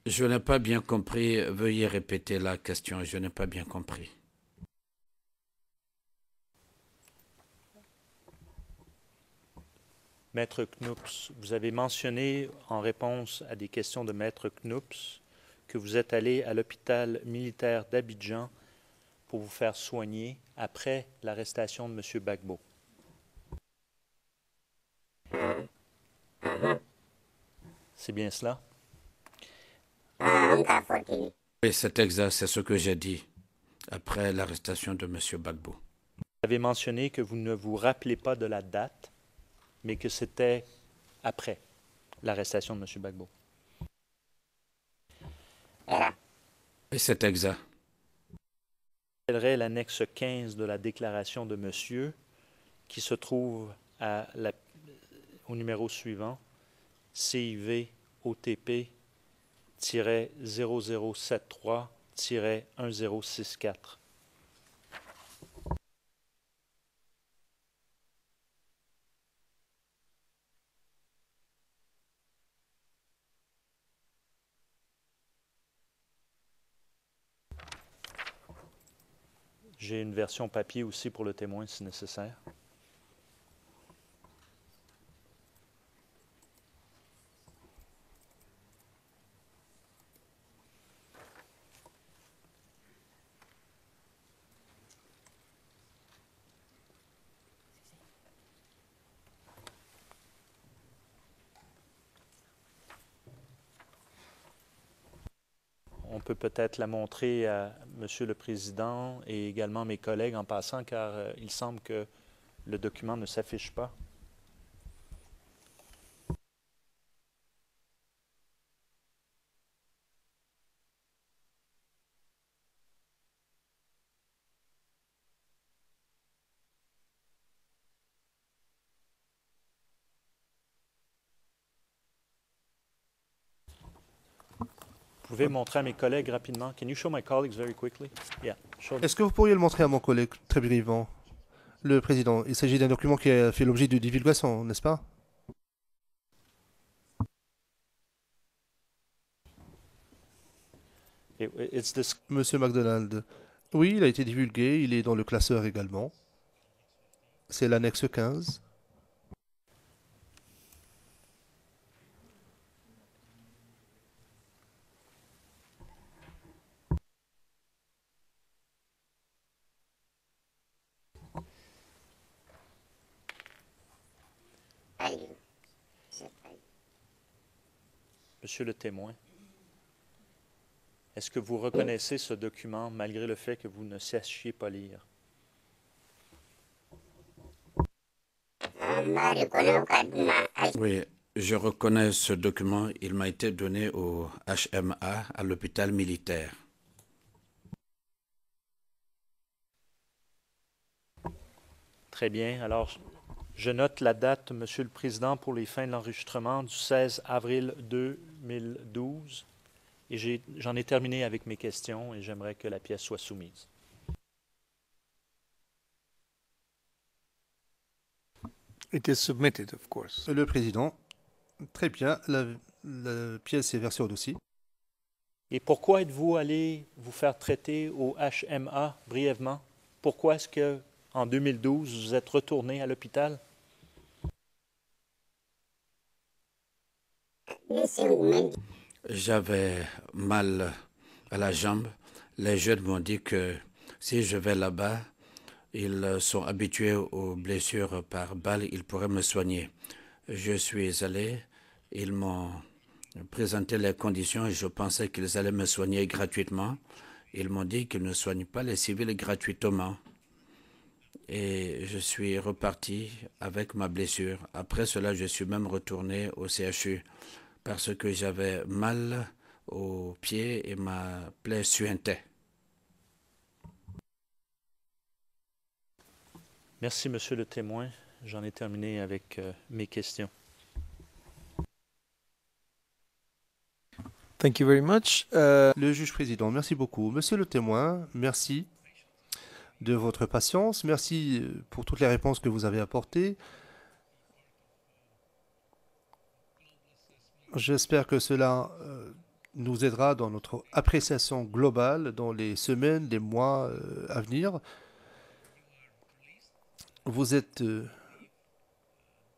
Je n'ai pas bien compris. Veuillez répéter la question. Je n'ai pas bien compris. Maître Knoups, vous avez mentionné en réponse à des questions de Maître Knoups que vous êtes allé à l'hôpital militaire d'Abidjan pour vous faire soigner après l'arrestation de M. Gbagbo. C'est bien cela? Oui, c'est exact, c'est ce que j'ai dit après l'arrestation de M. Gbagbo. Vous avez mentionné que vous ne vous rappelez pas de la date, mais que c'était après l'arrestation de M. Gbagbo. Oui, c'est exact. Je rappellerai l'annexe 15 de la déclaration de monsieur qui se trouve au numéro suivant, CIV OTP-0073-1064. J'ai une version papier aussi pour le témoin si nécessaire. On peut peut-être la montrer à Monsieur le Président et également mes collègues en passant, car il semble que le document ne s'affiche pas. Vous pouvez montrer à mes collègues rapidement. Can you show my colleagues very quickly? Yeah, show them. Est-ce que vous pourriez le montrer à mon collègue très brièvement? Le président, il s'agit d'un document qui a fait l'objet de divulgation, n'est-ce pas? Monsieur MacDonald, oui, il a été divulgué, il est dans le classeur également. C'est l'annexe 15. Monsieur le témoin, est-ce que vous reconnaissez ce document malgré le fait que vous ne sachiez pas lire? Oui, je reconnais ce document. Il m'a été donné au HMA, à l'hôpital militaire. Très bien. Alors, je note la date, Monsieur le Président, pour les fins de l'enregistrement du 16 avril 2012. Et j'en ai terminé avec mes questions et j'aimerais que la pièce soit soumise. It is submitted, of course. Le président, très bien, la pièce est versée au dossier. Et pourquoi êtes-vous allé vous faire traiter au HMA brièvement? Pourquoi est-ce que en 2012, vous êtes retourné à l'hôpital? J'avais mal à la jambe. Les jeunes m'ont dit que si je vais là-bas, ils sont habitués aux blessures par balle, ils pourraient me soigner. Je suis allé, ils m'ont présenté les conditions et je pensais qu'ils allaient me soigner gratuitement. Ils m'ont dit qu'ils ne soignent pas les civils gratuitement. Et je suis reparti avec ma blessure. Après cela, je suis même retourné au CHU parce que j'avais mal aux pieds et ma plaie suintait. Merci, Monsieur le témoin. J'en ai terminé avec mes questions. Thank you very much. Le juge président, merci beaucoup. Monsieur le témoin, merci de votre patience. Merci pour toutes les réponses que vous avez apportées. J'espère que cela nous aidera dans notre appréciation globale dans les semaines, les mois à venir. Vous êtes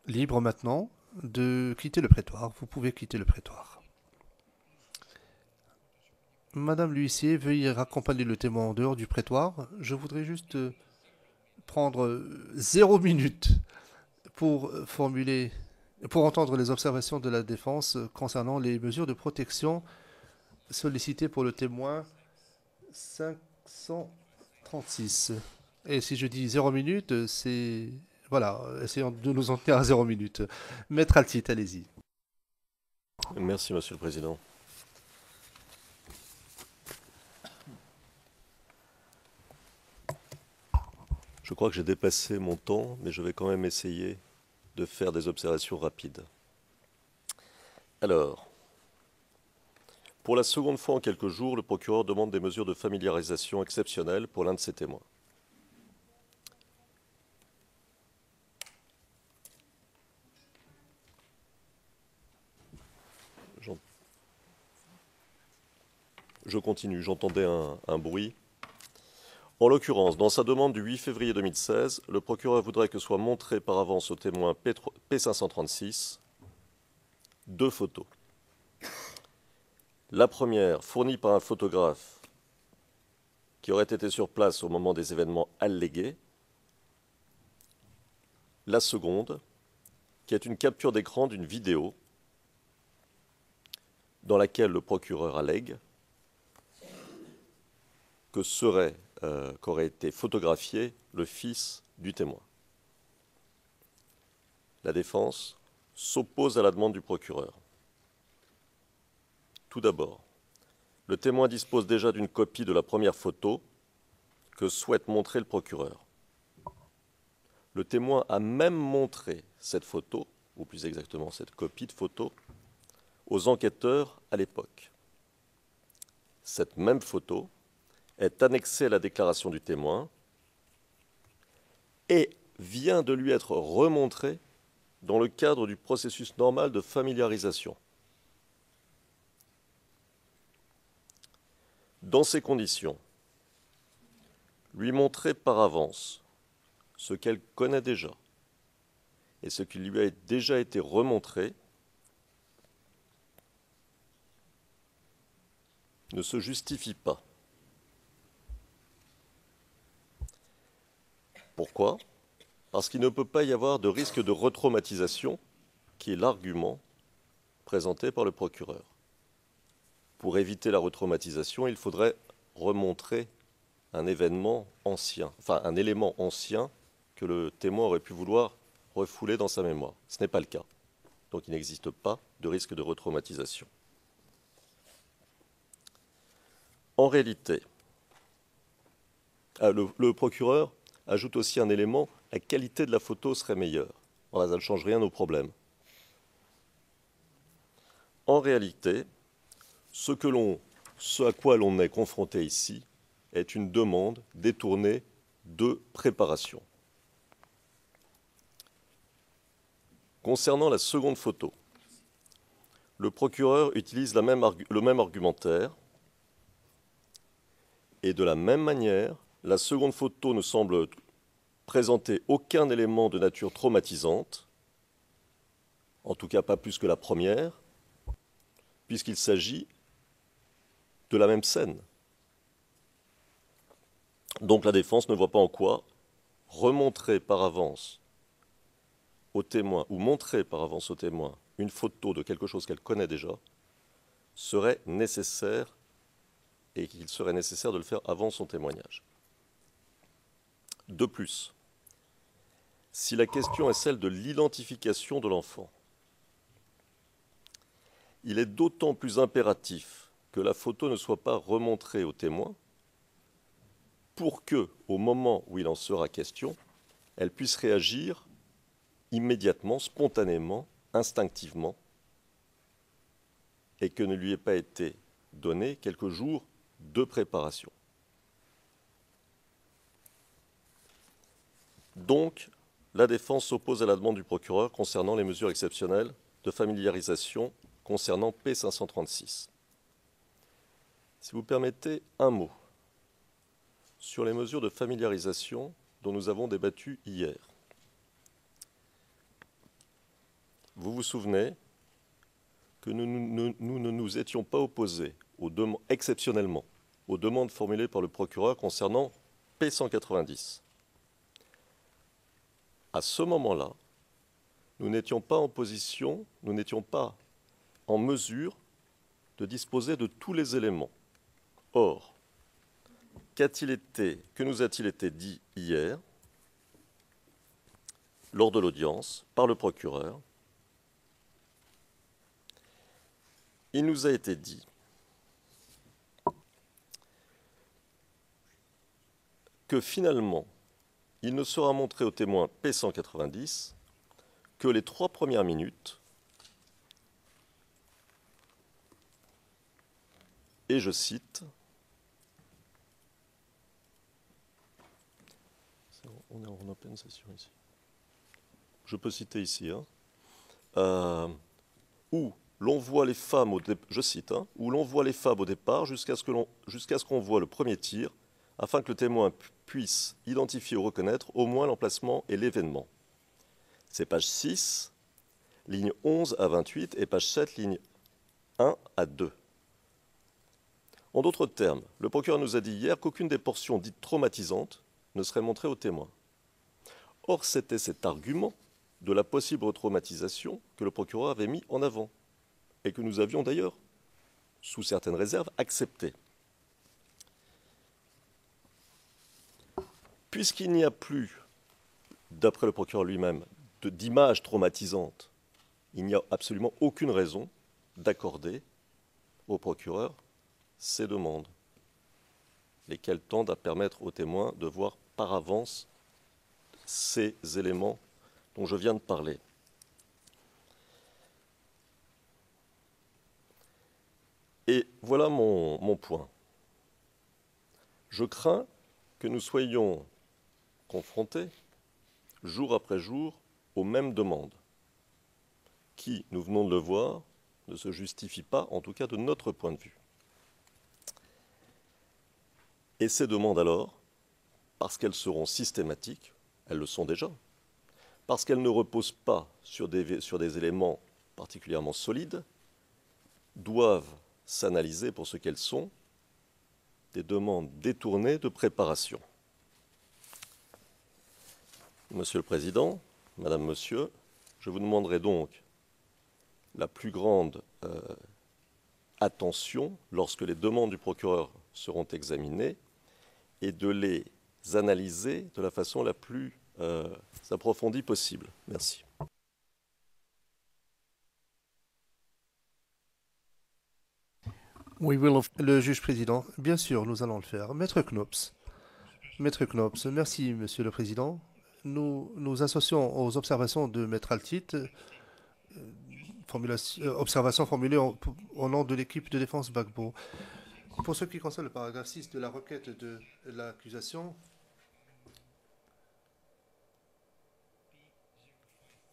libre maintenant de quitter le prétoire. Vous pouvez quitter le prétoire. Madame l'huissier, veuillez raccompagner le témoin en dehors du prétoire. Je voudrais juste prendre 0 minute pour entendre les observations de la défense concernant les mesures de protection sollicitées pour le témoin 536. Et si je dis 0 minute, c'est... Voilà, essayons de nous en tenir à 0 minute. Maître Altit, allez-y. Merci, Monsieur le Président. Je crois que j'ai dépassé mon temps, mais je vais quand même essayer de faire des observations rapides. Alors, pour la seconde fois en quelques jours, le procureur demande des mesures de familiarisation exceptionnelles pour l'un de ses témoins. Je continue, j'entendais un bruit. En l'occurrence, dans sa demande du 8 février 2016, le procureur voudrait que soient montrées par avance au témoin P536 2 photos. La première, fournie par un photographe qui aurait été sur place au moment des événements allégués. La seconde, qui est une capture d'écran d'une vidéo dans laquelle le procureur allègue qu'aurait été photographié le fils du témoin. La défense s'oppose à la demande du procureur. Tout d'abord, le témoin dispose déjà d'une copie de la première photo que souhaite montrer le procureur. Le témoin a même montré cette photo, ou plus exactement cette copie de photo, aux enquêteurs à l'époque. Cette même photo est annexée à la déclaration du témoin et vient de lui être remontrée dans le cadre du processus normal de familiarisation. Dans ces conditions, lui montrer par avance ce qu'elle connaît déjà et ce qui lui a déjà été remontré ne se justifie pas. Pourquoi ? Parce qu'il ne peut pas y avoir de risque de retraumatisation, qui est l'argument présenté par le procureur. Pour éviter la retraumatisation, il faudrait remontrer un événement ancien, enfin un élément ancien que le témoin aurait pu vouloir refouler dans sa mémoire. Ce n'est pas le cas. Donc il n'existe pas de risque de retraumatisation. En réalité, le procureur ajoute aussi un élément, la qualité de la photo serait meilleure. Voilà, ça ne change rien au problème. En réalité, ce à quoi l'on est confronté ici est une demande détournée de préparation. Concernant la seconde photo, le procureur utilise le même argumentaire et de la même manière, la seconde photo ne semble présenter aucun élément de nature traumatisante, en tout cas pas plus que la première, puisqu'il s'agit de la même scène. Donc la défense ne voit pas en quoi remontrer par avance au témoin ou montrer par avance au témoin une photo de quelque chose qu'elle connaît déjà serait nécessaire et qu'il serait nécessaire de le faire avant son témoignage. De plus, si la question est celle de l'identification de l'enfant, il est d'autant plus impératif que la photo ne soit pas remontrée au témoin pour que, au moment où il en sera question, elle puisse réagir immédiatement, spontanément, instinctivement, et que ne lui ait pas été donné quelques jours de préparation. Donc, la défense s'oppose à la demande du procureur concernant les mesures exceptionnelles de familiarisation concernant P536. Si vous permettez un mot sur les mesures de familiarisation dont nous avons débattu hier. Vous vous souvenez que nous ne nous étions pas opposés, exceptionnellement, aux demandes formulées par le procureur concernant P190. À ce moment-là, nous n'étions pas en position, nous n'étions pas en mesure de disposer de tous les éléments. Or, que nous a-t-il été dit hier, lors de l'audience, par le procureur? Il nous a été dit que finalement, il ne sera montré au témoin P190 que les 3 premières minutes, et je cite, on est en pleine session ici. Je peux citer ici, où l'on voit les femmes je cite, où l'on voit les femmes au départ jusqu'à ce qu'on voit le premier tir, afin que le témoin puisse identifier ou reconnaître au moins l'emplacement et l'événement. C'est page 6, ligne 11 à 28 et page 7, ligne 1 à 2. En d'autres termes, le procureur nous a dit hier qu'aucune des portions dites traumatisantes ne serait montrée au témoin. Or, c'était cet argument de la possible retraumatisation que le procureur avait mis en avant et que nous avions d'ailleurs, sous certaines réserves, accepté. Puisqu'il n'y a plus, d'après le procureur lui-même, d'images traumatisantes, il n'y a absolument aucune raison d'accorder au procureur ces demandes, lesquelles tendent à permettre aux témoins de voir par avance ces éléments dont je viens de parler. Et voilà mon point. Je crains que nous soyons confrontés, jour après jour, aux mêmes demandes, qui, nous venons de le voir, ne se justifient pas, en tout cas de notre point de vue. Et ces demandes alors, parce qu'elles seront systématiques, elles le sont déjà, parce qu'elles ne reposent pas sur des éléments particulièrement solides, doivent s'analyser pour ce qu'elles sont, des demandes détournées de préparation. Monsieur le Président, Madame, Monsieur, je vous demanderai donc la plus grande attention lorsque les demandes du procureur seront examinées et de les analyser de la façon la plus approfondie possible. Merci. Le juge président, bien sûr, nous allons le faire. Maître Knops, merci, Monsieur le Président. Nous nous associons aux observations de Maître Altit, observations formulées au nom de l'équipe de défense Gbagbo. Pour ce qui concerne le paragraphe 6 de la requête de l'accusation,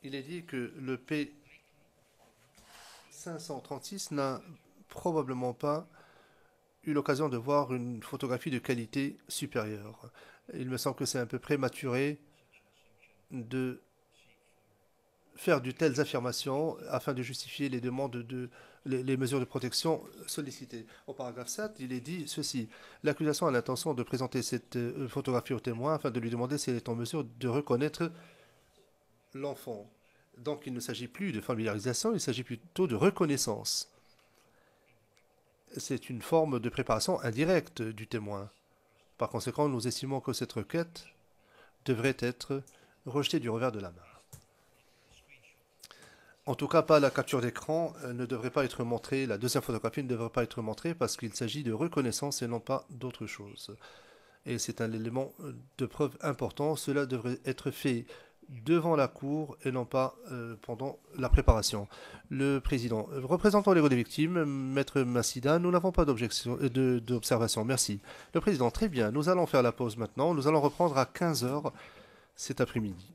il est dit que le P536 n'a probablement pas eu l'occasion de voir une photographie de qualité supérieure. Il me semble que c'est un peu prématuré de faire de telles affirmations afin de justifier les demandes les mesures de protection sollicitées. Au paragraphe 7, il est dit ceci. L'accusation a l'intention de présenter cette photographie au témoin afin de lui demander si elle est en mesure de reconnaître l'enfant. Donc il ne s'agit plus de familiarisation, il s'agit plutôt de reconnaissance. C'est une forme de préparation indirecte du témoin. Par conséquent, nous estimons que cette requête devrait être rejetée du revers de la main. En tout cas, pas la capture d'écran ne devrait pas être montrée, la deuxième photographie ne devrait pas être montrée parce qu'il s'agit de reconnaissance et non pas d'autre chose. Et c'est un élément de preuve important. Cela devrait être fait devant la cour et non pas pendant la préparation. Le président, représentant légaux des victimes, Maître Massida, nous n'avons pas d'observation. Merci. Le président, très bien. Nous allons faire la pause maintenant. Nous allons reprendre à 15 h cet après-midi.